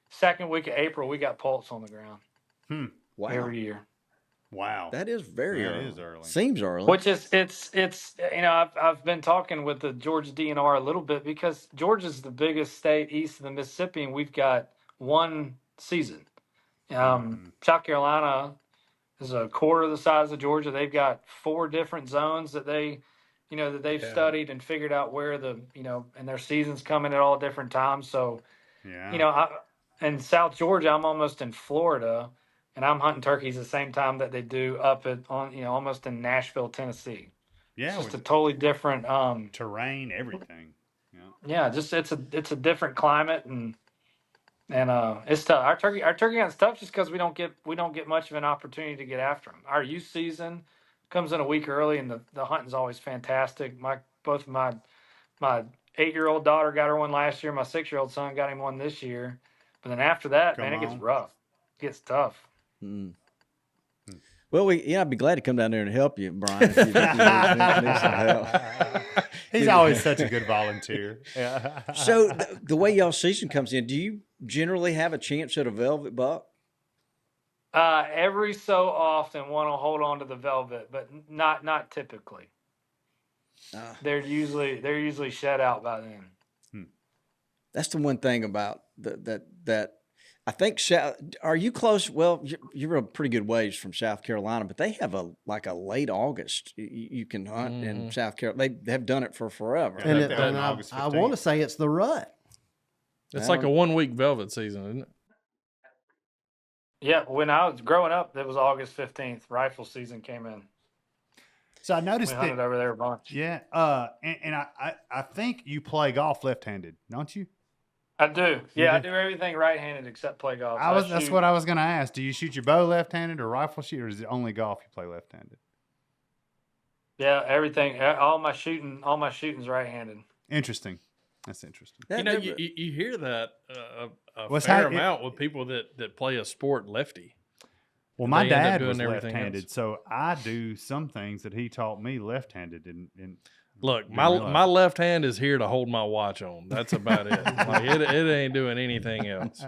second week of April we got poults on the ground. Wow. Every year. Wow. That is very early. It is early. Seems early. Which is it's I've been talking with the Georgia DNR a little bit because Georgia's the biggest state east of the Mississippi, and we've got one season. South Carolina is a quarter of the size of Georgia. They've got 4 different zones that they've studied and figured out where and their seasons come in at all different times. So, in South Georgia, I'm almost in Florida, and I'm hunting turkeys the same time that they do up almost in Nashville, Tennessee. Yeah, it's just a totally different terrain, everything. Yeah, just it's a different climate and it's tough. Our turkey hunt's tough just because we don't get much of an opportunity to get after them. Our youth season comes in a week early, and the hunting's always fantastic. Both my 8-year-old daughter got her one last year. My 6-year-old son got him one this year. But then after that, it gets rough. It gets tough. Well, I'd be glad to come down there and help you, Brian. If you need some help. He's always such a good volunteer. Yeah. So the way y'all season comes in, do you generally have a chance at a velvet buck? Every so often want to hold on to the velvet, but not typically. They're usually shut out by then. That's the one thing about that I think are you close? Well, you're a pretty good ways from South Carolina, but they have a late August. You can hunt in South Carolina. They have done it for forever. Yeah, And August I 15th. want to say it's the rut. It's like a 1 week velvet season, isn't it? Yeah, when I was growing up, it was August 15th. Rifle season came in. So I We noticed hunted that. over there a bunch. Yeah. And I think you play golf left-handed, don't you? I do. You Yeah, I do? do everything right-handed except play golf. That's what I was going to ask. Do you shoot your bow left-handed or rifle shoot, or is it only golf you play left-handed? Yeah, everything. All my shooting's right-handed. Interesting. That's interesting. You know, you hear that a What's fair that- amount with people that play a sport lefty. Well, my They end up dad doing was everything left-handed, else. so I do some things that he taught me left-handed. And Look, didn't my realize. left hand is here to hold my watch on. That's about it. Like it ain't doing anything else.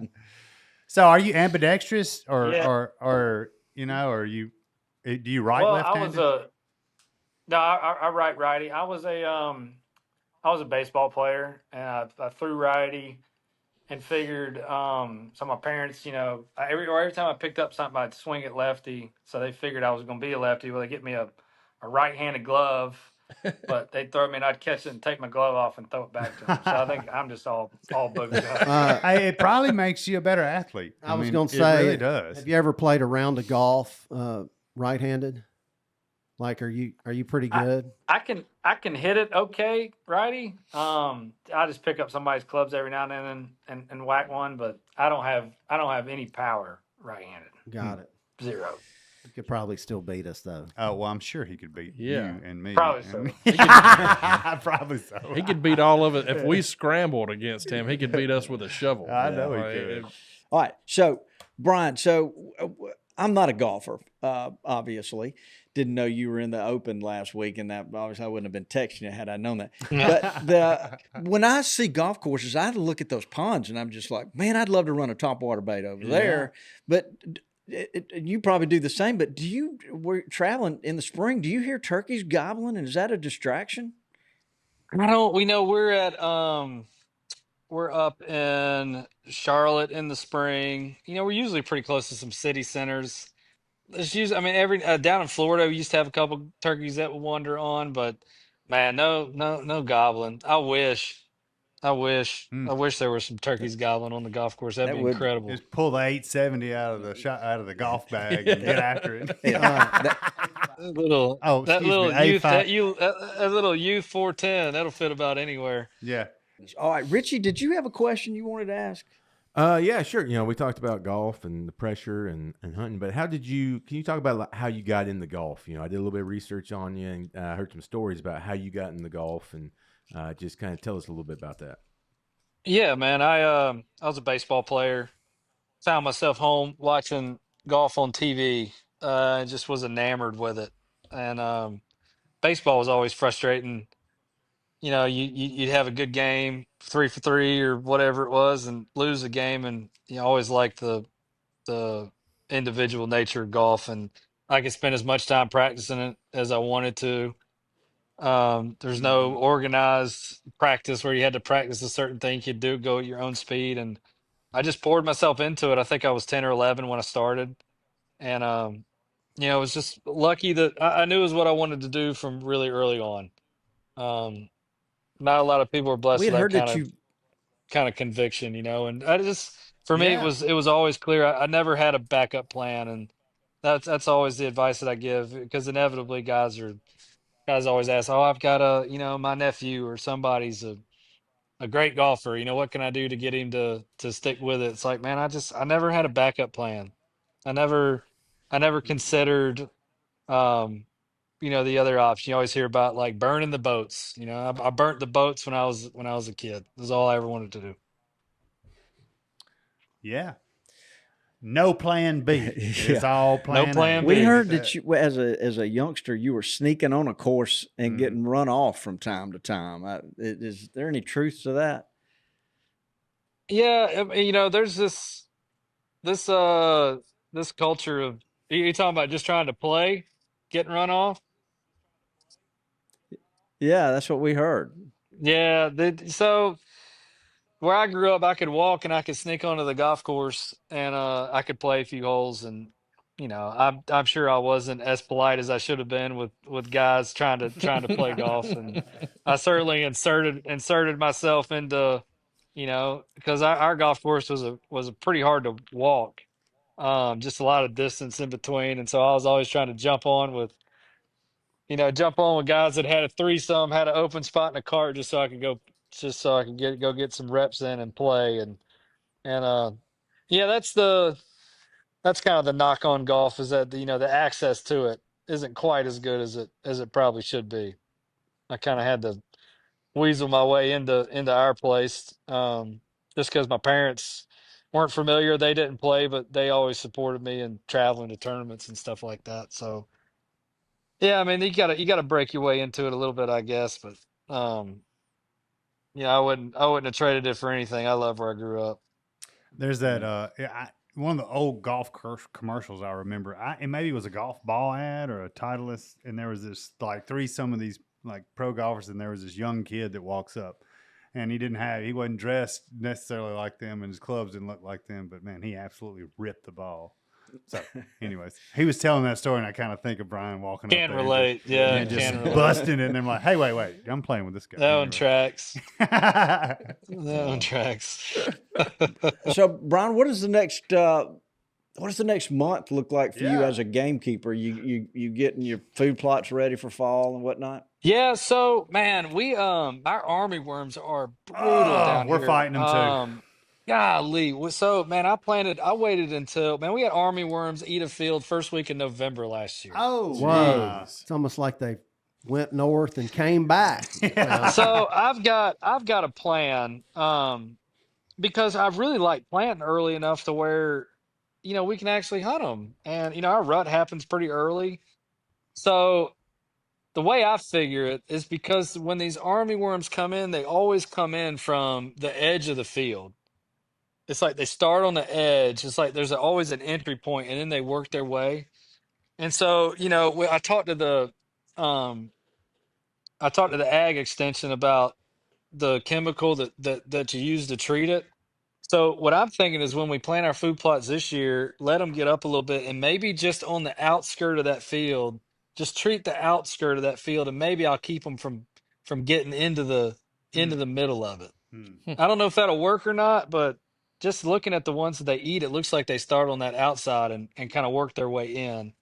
So, are you ambidextrous, or Yeah. or do you write Well, left-handed? I write righty. I was a baseball player, and I threw righty, and figured. So my parents, every time I picked up something, I'd swing it lefty. So they figured I was going to be a lefty. Well, they get me a right-handed glove, but they'd throw me, and I'd catch it and take my glove off and throw it back to them. So I think I'm just all booged up. Hey, it probably makes you a better athlete. I was mean, going to say, it really does. have you ever played a round of golf right-handed? Like, are you pretty good? I can hit it okay, righty. I just pick up somebody's clubs every now and then and whack one, but I don't have any power right-handed. Got it. Zero. You could probably still beat us though. Oh, well, I'm sure he could beat you and me. Probably so. Probably so. He could beat all of it. If we scrambled against him, he could beat us with a shovel. I know he Like, could. All right. So, Brian, I'm not a golfer, obviously. Didn't know you were in the Open last week, and that obviously I wouldn't have been texting you had I known that. But when I see golf courses, I look at those ponds, and I'm just like, man, I'd love to run a topwater bait over there. But you probably do the same. But we're traveling in the spring. Do you hear turkeys gobbling, and is that a distraction? I don't. We know we're up in Charlotte in the spring. We're usually pretty close to some city centers. It's usually, every down in Florida, we used to have a couple turkeys that would wander on, but man, no gobbling. I wish there were some turkeys gobbling on the golf course. That'd That be would- incredible. Just pull the 870 out of the golf bag and get after it. That little youth 410, that'll fit about anywhere. Yeah. All right, Richie, did you have a question you wanted to ask? Yeah, sure. We talked about golf and the pressure and hunting, but can you talk about how you got into golf? I did a little bit of research on you and I heard some stories about how you got into golf, and just kind of tell us a little bit about that. Yeah, man. I was a baseball player. Found myself home watching golf on TV. Just was enamored with it. And baseball was always frustrating. You'd have a good game, 3 for 3 or whatever it was, and lose a game. And you always liked the individual nature of golf, and I could spend as much time practicing it as I wanted to. There's no organized practice where you had to practice a certain thing. You could go at your own speed, and I just poured myself into it. I think I was 10 or 11 when I started, and it was just lucky that I knew it was what I wanted to do from really early on. Not a lot of people are blessed We with had that heard that kind of conviction, and I just for me Yeah. it was always clear. I never had a backup plan, and that's always the advice that I give, because inevitably guys always ask, oh, I've got my nephew or somebody's a great golfer. What can I do to get him to stick with it? It's like, man, I never had a backup plan. I never considered, the other option. You always hear about like burning the boats. I burnt the boats when I was a kid. That's all I ever wanted to do. Yeah. No plan B. It's all plan No plan A. B. We heard that you, as a youngster, you were sneaking on a course and getting run off from time to time. Is there any truth to that? Yeah, there's this culture of you talking about just trying to play, getting run off. Yeah, that's what we heard. Yeah, so where I grew up, I could walk and I could sneak onto the golf course and I could play a few holes. And I'm sure I wasn't as polite as I should have been with guys trying to play golf. And I certainly inserted myself into, because our golf course was a pretty hard to walk, just a lot of distance in between. And so I was always trying to jump on with guys that had a threesome, had an open spot in a cart, just so I could get some reps in and play. And yeah, that's kind of the knock on golf, is that the access to it isn't quite as good as it probably should be. I kind of had to weasel my way into our place, just because my parents weren't familiar. They didn't play, but they always supported me in traveling to tournaments and stuff like that. So yeah, I mean, you gotta break your way into it a little bit, I guess. But yeah, I wouldn't have traded it for anything. I love where I grew up. There's that one of the old golf commercials I remember. And maybe it was a golf ball ad or a Titleist, and there was this like some of these like pro golfers, and there was this young kid that walks up, and he wasn't dressed necessarily like them, and his clubs didn't look like them, but man, he absolutely ripped the ball. So, anyways, he was telling that story, and I kind of think of Brian walking Can't up there relate. and just busting it, and I'm like, hey, wait, I'm playing with this guy. That one tracks. That So, one tracks. So, Brian, what does the next month look like for you as a gamekeeper? You getting your food plots ready for fall and whatnot? Yeah, so man, we our army worms are brutal down we're here. fighting them too. Golly, so man, I waited until, man, we had army worms eat a field first week in November last year. Oh, Whoa. It's almost like they went north and came back. So I've got a plan, because I really like planting early enough to where, we can actually hunt them. And, our rut happens pretty early. So the way I figure it is, because when these army worms come in, they always come in from the edge of the field. It's like they start on the edge. It's like there's always an entry point, and then they work their way. And so, I talked to um, the ag extension about the chemical that you use to treat it. So what I'm thinking is, when we plant our food plots this year, let them get up a little bit, and maybe just on the outskirt of that field, just treat the outskirt of that field, and maybe I'll keep them from getting into the middle of it. I don't know if that'll work or not, but just looking at the ones that they eat, it looks like they start on that outside and kind of work their way in.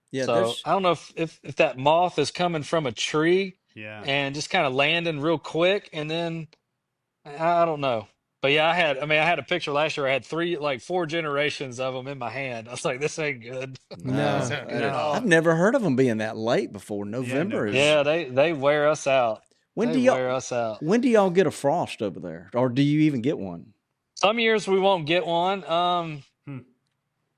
Yeah, So I don't know if that moth is coming from a tree Yeah. and just kind of landing real quick, and then I don't know. But yeah, I had a picture last year. I had 4 generations of them in my hand. I was like, this ain't good. No. I've never heard of them being that late before. November is. Yeah, they wear us out. When They wear us out. When do y'all get a frost over there, or do you even get one? Some years we won't get one.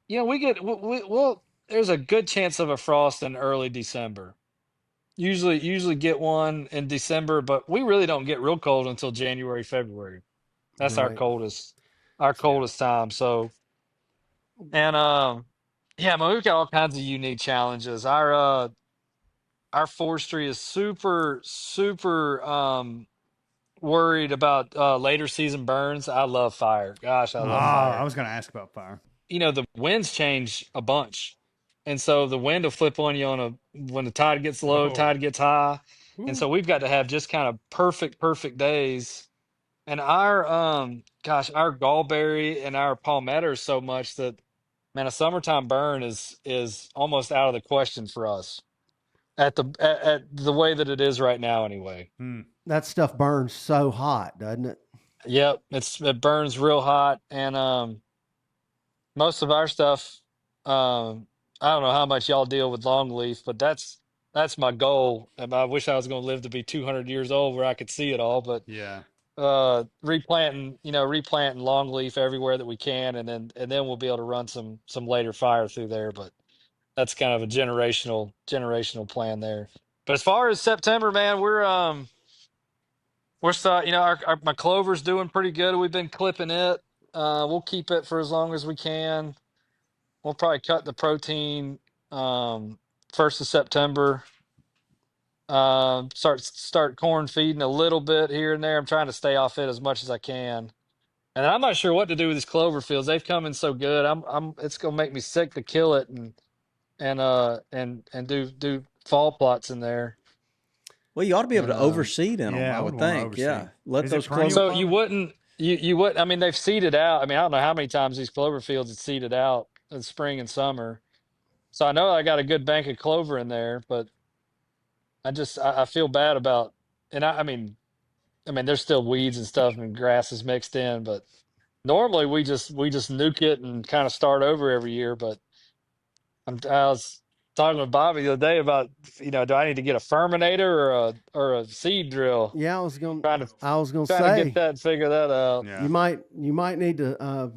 We get well. There's a good chance of a frost in early December. Usually get one in December, but we really don't get real cold until January, February. That's our Right. coldest time. So, and yeah, man, we've got all kinds of unique challenges. Our forestry is super worried about later season burns. I love fire. Gosh, I love fire. I was going to ask about fire. The winds change a bunch. And so the wind will flip on you when the tide gets low, tide gets high. And so we've got to have just kind of perfect days. And our gallberry and our palmetto are so much that, man, a summertime burn is almost out of the question for us at the way that it is right now anyway. That stuff burns so hot, doesn't it? Yep, it burns real hot. And most of our stuff, I don't know how much y'all deal with longleaf, but that's my goal. And I wish I was going to live to be 200 years old where I could see it all. But Yeah. replanting longleaf everywhere that we can, and then we'll be able to run some later fire through there. But that's kind of a generational plan there. But as far as September, man, we're still, my clover's doing pretty good. We've been clipping it. We'll keep it for as long as we can. We'll probably cut the protein 1st of September. Start corn feeding a little bit here and there. I'm trying to stay off it as much as I can. And I'm not sure what to do with these clover fields. They've come in so good. It's gonna make me sick to kill it and do fall plots in there. Well, you ought to be able And to overseed in them, Yeah, I I would would wanna think. overseed. Yeah. Let Is it those perennial clover. so you clover? wouldn't you would I mean they've seeded out. I mean I don't know how many times these clover fields had seeded out in spring and summer. So I know I got a good bank of clover in there, but I feel bad about and I mean there's still weeds and stuff and grasses mixed in, but normally we just nuke it and kind of start over every year. But I was talking with Bobby the other day about do I need to get a ferminator or a seed drill? Yeah, Trying to I was gonna trying to get say that figure that out. Yeah. you might need to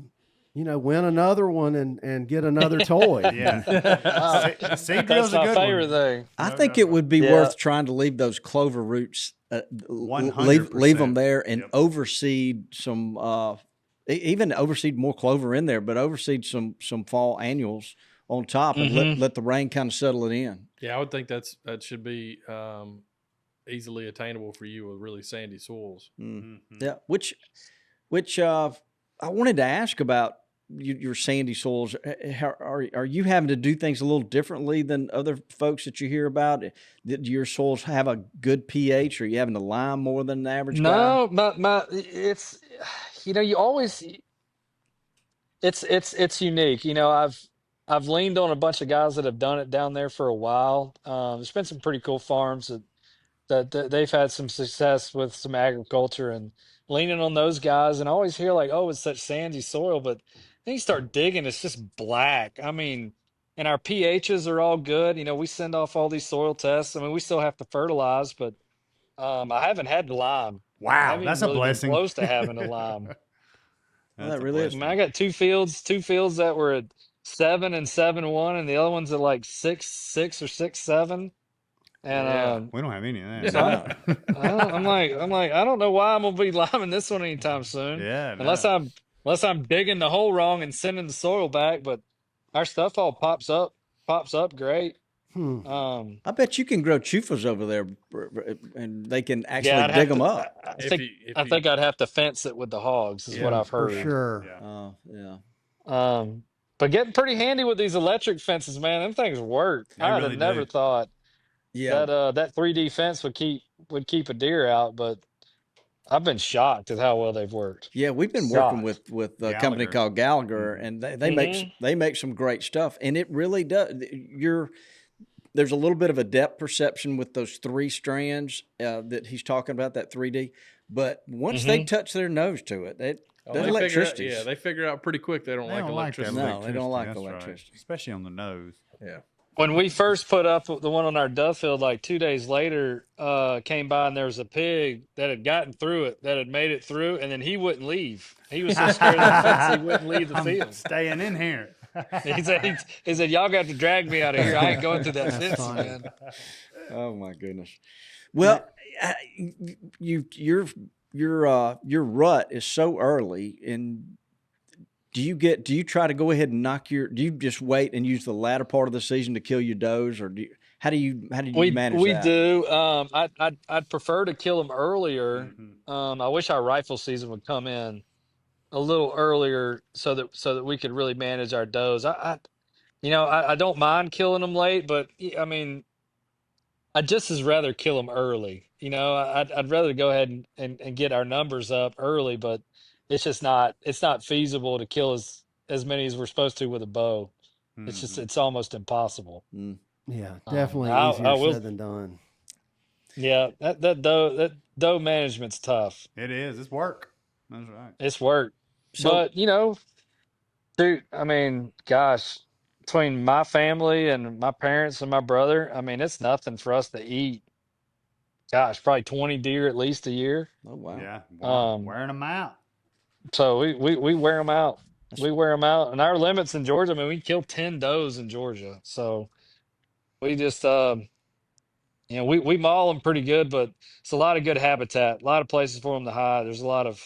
win another one and get another toy. Yeah. Seed drill's That's a my good favorite one. thing. I No think doubt it about would be Yeah. worth trying to leave those clover roots, leave them 100%. there and Yep. overseed some, even overseed more clover in there, but overseed some fall annuals on top and let the rain kind of settle it in. Yeah, I would think that should be easily attainable for you with really sandy soils. Yeah, which I wanted to ask about your sandy soils. Are you having to do things a little differently than other folks that you hear about? Do your soils have a good pH? Or are you having to lime more than the average guy? No, it's you always it's unique. I've leaned on a bunch of guys that have done it down there for a while. There's been some pretty cool farms that they've had some success with some agriculture and leaning on those guys. And I always hear like, oh, it's such sandy soil, but then you start digging, it's just black. I mean, and our pHs are all good. We send off all these soil tests. I mean, we still have to fertilize, but I haven't had to lime. I Wow, haven't that's even a really been blessing. close to having to lime. Well, That's that a really is. I blessing. mean, I got two fields that were at 7 and 7-1, and the other one's at like 6-6 or 6-7. And Yeah. We don't have any of that. so I'm like, I don't know why I'm gonna be liming this one anytime soon. Yeah, Unless I'm digging the hole wrong and sending the soil back, but our stuff all pops up great. I bet you can grow chufas over there, and they can Yeah, actually I'd dig have them to. up. I think I'd have to fence it with the hogs, is what Yeah, I've For heard. sure. Yeah. Yeah. But getting pretty handy with these electric fences, man. Them things work. They I'd really have never do. thought Yeah. that 3D fence would keep a deer out, but I've been shocked at how well they've worked. Yeah, we've been working Shocked. with a company Gallagher. called Gallagher, and they make some great stuff, and it really does. There's a little bit of a depth perception with those 3 strands that he's talking about, that 3D. But once they touch their nose to it, They electricity. figure out pretty quick they don't They like don't like that electricity. No, they don't like that's right. electricity. Especially on the nose. Yeah. When we first put up the one on our dove field, like 2 days later, came by and there was a pig that had gotten through it, that had made it through, and then he wouldn't leave. He was so scared of the fence, he wouldn't leave the I'm field. staying in here. He said, y'all got to drag me out of here. I ain't going through that fence, funny. man. Oh my goodness. Well, your rut is so early, and do you try to go ahead and do you just wait and use the latter part of the season to kill your does, or how do you manage We that? do. I'd prefer to kill them earlier. I wish our rifle season would come in a little earlier so that we could really manage our does. I don't mind killing them late, but I mean, I'd just as rather kill them early. I'd rather go ahead and get our numbers up early, but it's not feasible to kill as many as we're supposed to with a bow. It's almost impossible. Yeah, definitely I easier will- said than done. Yeah, that doe management's tough. It is. It's work. That's right. It's work. So- But, dude, I mean, gosh, between my family and my parents and my brother, I mean, it's nothing for us to eat. Gosh, probably 20 deer at least a year. Oh wow. Yeah. Um, Wearing them out. So we wear them out. We wear them out. And our limits in Georgia, I mean, we kill 10 does in Georgia. So we just, we maul them pretty good, but it's a lot of good habitat, a lot of places for them to hide. There's a lot of,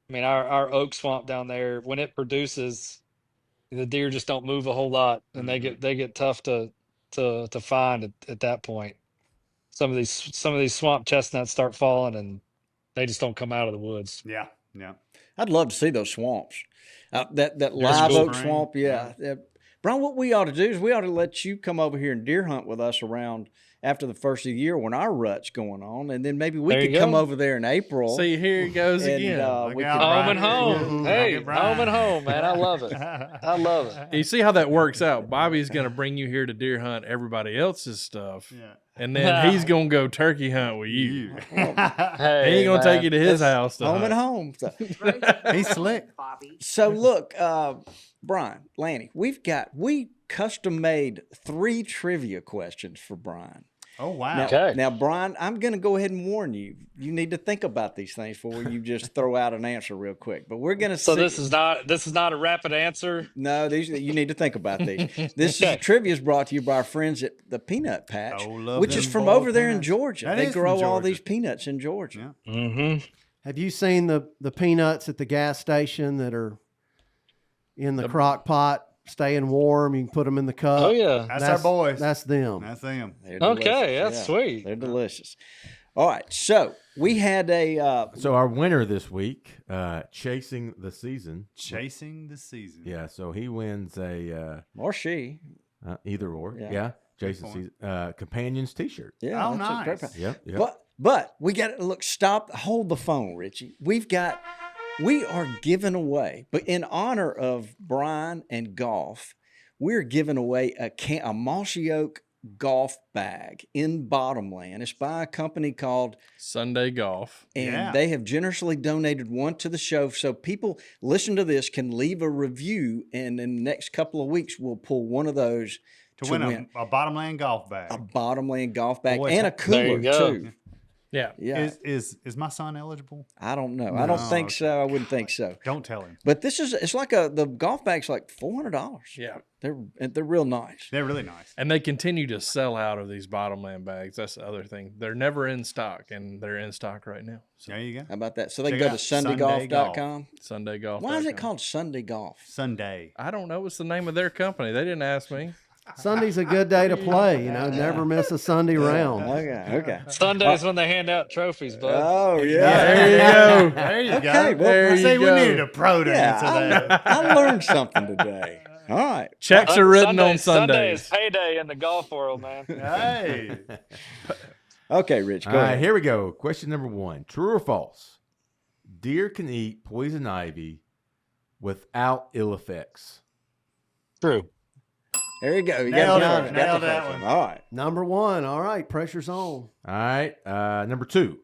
I mean, our oak swamp down there, when it produces, the deer just don't move a whole lot, and they get tough to find at that point. Some of these swamp chestnuts start falling, and they just don't come out of the woods. Yeah. Yeah. I'd love to see those swamps. That live cool. oak swamp, yeah. Brian, what we ought to do is we ought to let you come over here and deer hunt with us around after the first of the year when our rut's going on, and then maybe we There you could come go. over there in April. See, here it goes and, again. we out, could, Home and Brian. home. Mhm. Hey, Look at Brian. home and home, man. I love it. I love it. You see how that works out? Bobby's going to bring you here to deer hunt everybody else's stuff, Yeah. and then he's going to go turkey hunt with you. Hey, He ain't going to take man. you to his house. To home hunt. and home. So, He's slick. so look, Brian, Lanny, we custom made 3 trivia questions for Brian. Oh, wow. Now, Okay. now, Brian, I'm going to go ahead and warn you. You need to think about these things before you just throw out an answer real quick. But we're going to So this is not a rapid answer. no. These you need to think about these. This Okay. trivia is brought to you by our friends at the Peanut Patch, Oh, love which is them from boiled over there in peanuts. Georgia. That They is from grow all Georgia. these peanuts in Georgia. Yeah. Mm-hmm. Have you seen the peanuts at the gas station that are in the crock pot, staying warm? You can put them in the cup. Oh yeah. That's our boys. That's them. That's them. They're Okay, delicious, that's sweet. They're delicious. All right, so we had a So our winner this week, chasing the season. Chasing the season. Yeah, so he wins a or she. either or. Yeah. Yeah, Jason point. season companions T-shirt. Yeah, Oh, that's a great nice. prize. Yep. But we got to look. Stop. Hold the phone, Richie. We are giving away, but in honor of Brian and golf, we're giving away a Mossy Oak golf bag in Bottomland. It's by a company called Sunday golf. and Yeah. they have generously donated one to the show. So people listen to this can leave a review, and in the next couple of weeks we'll pull one of those To win a Bottomland golf bag. a Bottomland golf bag Boy, and a There you cooler go. too. Yeah. Yeah, Is my son eligible? I don't know. I don't No, think okay. so. I wouldn't think so. Don't tell him. But it's like the golf bag's like $400. Yeah. They're real nice. They're really nice. And they continue to sell out of these Bottomland bags. That's the other thing. They're never in stock, and they're in stock right now. So There you go. How about that? So they Check can it go out. to sundaygolf.com. Sunday golf. Why is it called Sunday Golf? Sunday. I don't know. It's the name of their company. They didn't ask me. Sunday's a good day to play. Never miss a Sunday round. Okay. Sundays when they hand out trophies, bud. Oh yeah. There you go. There you Okay, go. well, there See, you we go. needed a pro to answer that. I learned something today. All right. Checks are written on Sunday is Sundays. payday in the golf world, man. Hey. Okay, Rich, All go right, ahead. here we go. Question number 1: True or false? Deer can eat poison ivy without ill effects. True. There you go. You Nailed got it. the Nailed first that one. one. All right. Number 1. All right, pressure's on. All right. Number 2: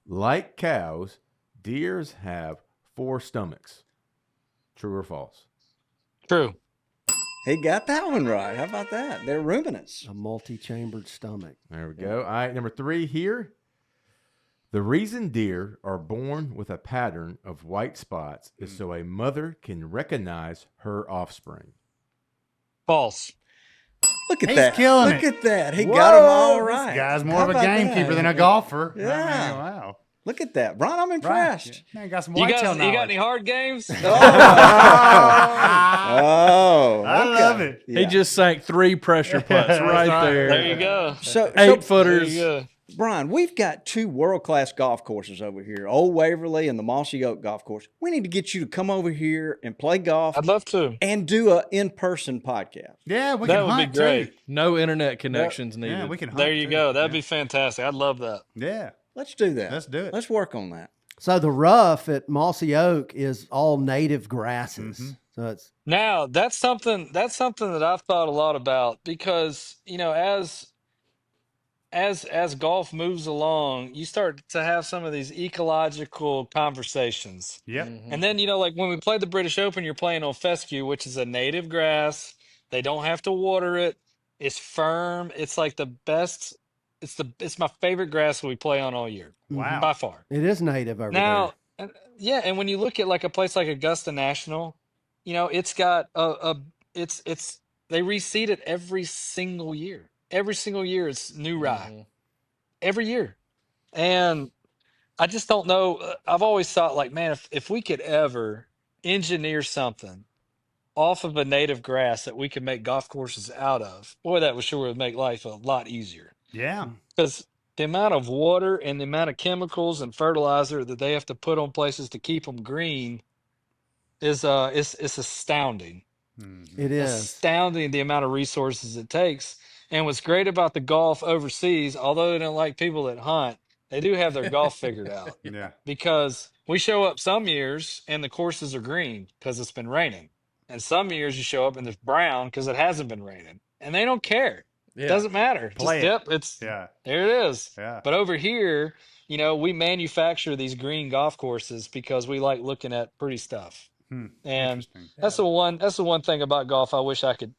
Like cows, deers have 4 stomachs. True or false? True. He got that one right. How about that? They're ruminants. A multi-chambered stomach. There we go. All right. Number 3 here. The reason deer are born with a pattern of white spots is so a mother can recognize her offspring. False. Look at He's that. killing Look it. at that. He got them all This right. guy's more How of a about gamekeeper that? than a golfer. Yeah. I mean, wow. Look at that. Brian, I'm impressed. Right. Man, got some You whitetail got knowledge. any hard games? Oh, I okay. love it. He just sank 3 pressure putts right there. There you go. So, 8 so footers. There you go. Brian, we've got 2 world-class golf courses over here, Old Waverly and the Mossy Oak Golf Course. We need to get you to come over here and play golf I'd love to. and do a in-person podcast. Yeah, we That can would be hunt great. too. No internet connections needed. Yeah, we can hunt There you too. go. That'd Yeah. be fantastic. I'd love that. Yeah. Let's do that. Let's do it. Let's work on that. So the rough at Mossy Oak is all native grasses. So it's Now that's something that I've thought a lot about because as golf moves along, you start to have some of these ecological conversations. Yep. And then, like when we played the British Open, you're playing on fescue, which is a native grass. They don't have to water it. It's firm. It's like the best. It's my favorite grass we play on all year. Wow. By far. it is native over Now, yeah, and when you look at like a place like Augusta National, it's got it's they reseed it every single year. Every single year it's new rye. Every year. And I just don't know. I've always thought like, man, if we could ever engineer something off of a native grass that we could make golf courses out of, boy, that would sure would make life a lot easier. Yeah. Because the amount of water and the amount of chemicals and fertilizer that they have to put on places to keep them green is it's astounding. It is. Astounding the amount of resources it takes. And what's great about the golf overseas, although they don't like people that hunt, they do have their golf figured out. Yeah. Because we show up some years and the courses are green because it's been raining. And some years you show up and it's brown because it hasn't been raining. And they don't care. Yeah. Doesn't matter. Play Just, it. it's Yeah. there it is. Yeah. But over here, you know, we manufacture these green golf courses because we like looking at pretty stuff. And Interesting. that's the one thing about golf I wish I could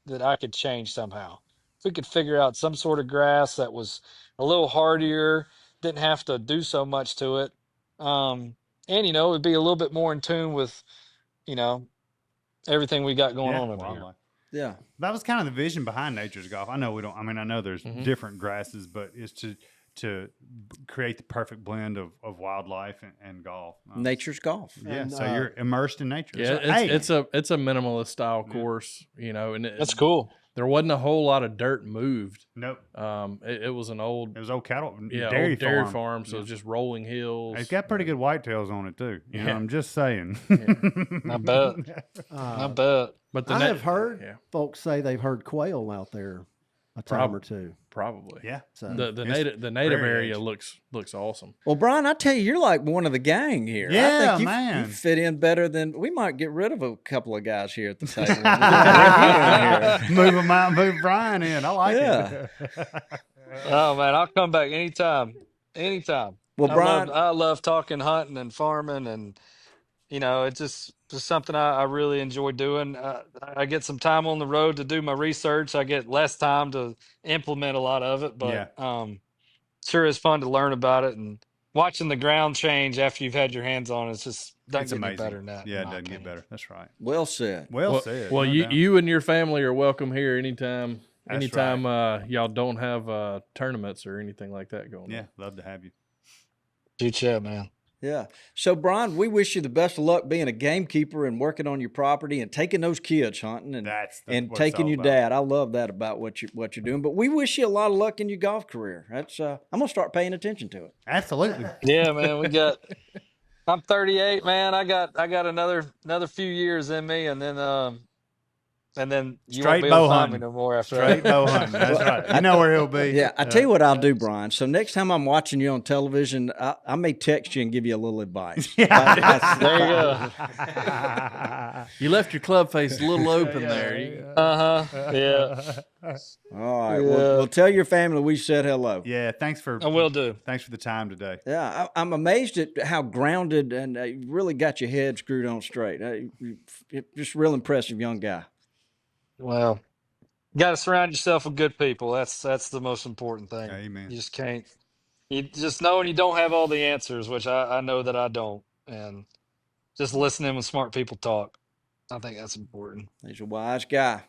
change somehow. If we could figure out some sort of grass that was a little hardier, didn't have to do so much to it. And you know, it'd be a little bit more in tune with, you know, everything we got going on over here. wildlife. Yeah. That was kind of the vision behind nature's golf. I know we don't. I mean, I know there's different grasses, but it's to create the perfect blend of wildlife and golf. Nature's golf. Yeah, And, so you're immersed in nature. Yeah, So, it's a minimalist style course, you know, and That's cool. there wasn't a whole lot of dirt moved. Nope. It was an old It was old cattle, dairy dairy farm, so it's just rolling hills. It's got pretty good whitetails on it too. You know, Yeah. I'm just saying. I bet. I bet. But I have heard yeah, folks say they've heard quail out there a time or two. probably. Yeah. So The It's native prairie area edge. looks awesome. Well, Brian, I tell you, you're like one of the gang here. I Yeah, think you man. fit in better than we might get rid of a couple of guys here at the table. Move them out, move Brian in. I like Yeah. it. Oh man, I'll come back anytime. Anytime. Well, Brian, I love talking hunting and farming, and you know, it's just something I really enjoy doing. I get some time on the road to do my research. I get less time to implement a lot of it, but sure is fun to learn about it, and watching the ground change after you've had your hands on it. It's just doesn't It's get any amazing. better than that. Yeah, in it my doesn't get opinion. better. That's right. well said. Well said. Well, no doubt. you and your family are welcome here anytime. That's Anytime y'all don't have tournaments or anything like that going Yeah, on. love to have you. Shoot, yeah, man. Yeah. So, Brian, we wish you the best of luck being a gamekeeper and working on your property and taking those kids hunting and That's and what it's taking all your about. dad. I love that about what you're doing. But we wish you a lot of luck in your golf career. That's I'm gonna start paying attention to it. Absolutely. Yeah, man. I'm 38, man. I got another few years in me, and then you won't Straight be bow able to find me hunting. no more after Straight that. bow hunting. That's right. You know where he'll be. Yeah, I tell you what I'll do, Brian. So next time I'm watching you on television, I may text you and give you a little advice. There you go. You left your club face a little open there. Yeah, All right. Yeah. Well, tell your family we said hello. Yeah, thanks for I will do. Thanks for the time today. Yeah, I'm amazed at how grounded and you really got your head screwed on straight. Just real impressive young guy. Well, you got to surround yourself with good people. That's the most important thing. Amen. You just can't. You just knowing you don't have all the answers, which I know that I don't, and just listening when smart people talk. I think that's important. He's a wise guy.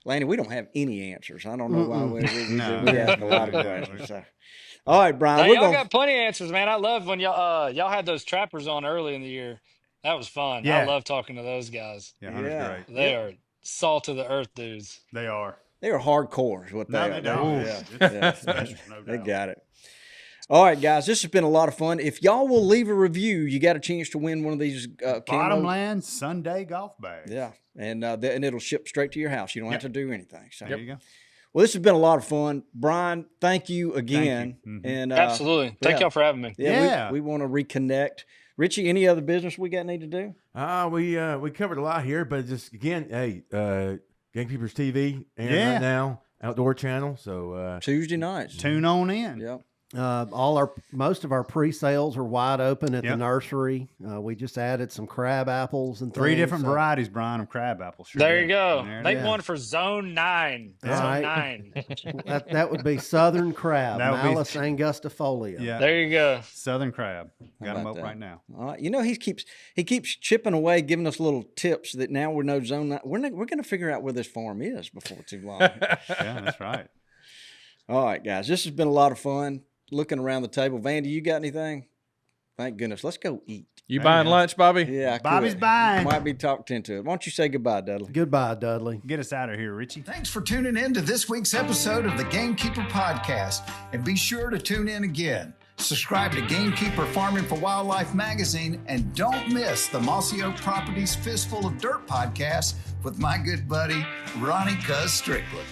Laney, we don't have any answers. I don't know why we No. ask a lot of No. questions. So. All right, Brian. Now, we're y'all gonna, got plenty of answers, man. I love when y'all had those trappers on early in the year. That was fun. Yeah. I love talking to those guys. Yeah, Hunter's Yeah. great. They are salt of the earth dudes. They are. they are hardcore is what they No, are. they don't. Yeah. It's Yeah. special, no They doubt. got it. All right, guys, this has been a lot of fun. If y'all will leave a review, you got a chance to win one of these camo. Bottomland Sunday golf bags. Yeah, and it'll ship straight to your house. You don't have to do anything. So. There you go. Well, this has been a lot of fun. Brian, thank you again. Mhm. And Absolutely. Thank yeah. y'all for having me. Yeah. we want to reconnect. Richie, any other business we need to do? We covered a lot here, but just again, hey, Gamekeepers TV airing Yeah. right now, outdoor channel. So Tuesday nights. Tune on in. Yep. Most of our pre-sales are wide open at the Yep. nursery. We just added some crab apples and Three things, different so- varieties, Brian, of crab apples. Sure There did. you go. There it Make is. one for Zone 9. Yeah. Zone Right. 9. That would be southern crab, That would be- Malus angustifolia. Yeah. There you go. Southern crab. Got them about up that? right now. All right. You know, he keeps chipping away, giving us little tips that now we know zone. We're going to figure out where this farm is before too long. Yeah, that's right. All right, guys. This has been a lot of fun. Looking around the table, Vandy, you got anything? Thank goodness. Let's go eat. You buying lunch, Bobby? Yeah, I Bobby's could. buying. Might be talked into it. Why don't you say goodbye, Dudley? Goodbye, Dudley. Get us out of here, Richie. Thanks for tuning in to this week's episode of the Gamekeeper Podcast, and be sure to tune in again. Subscribe to Gamekeeper Farming for Wildlife magazine, and don't miss the Mossy Oak Properties Fistful of Dirt podcast with my good buddy, Ronnie Cuz Strickland.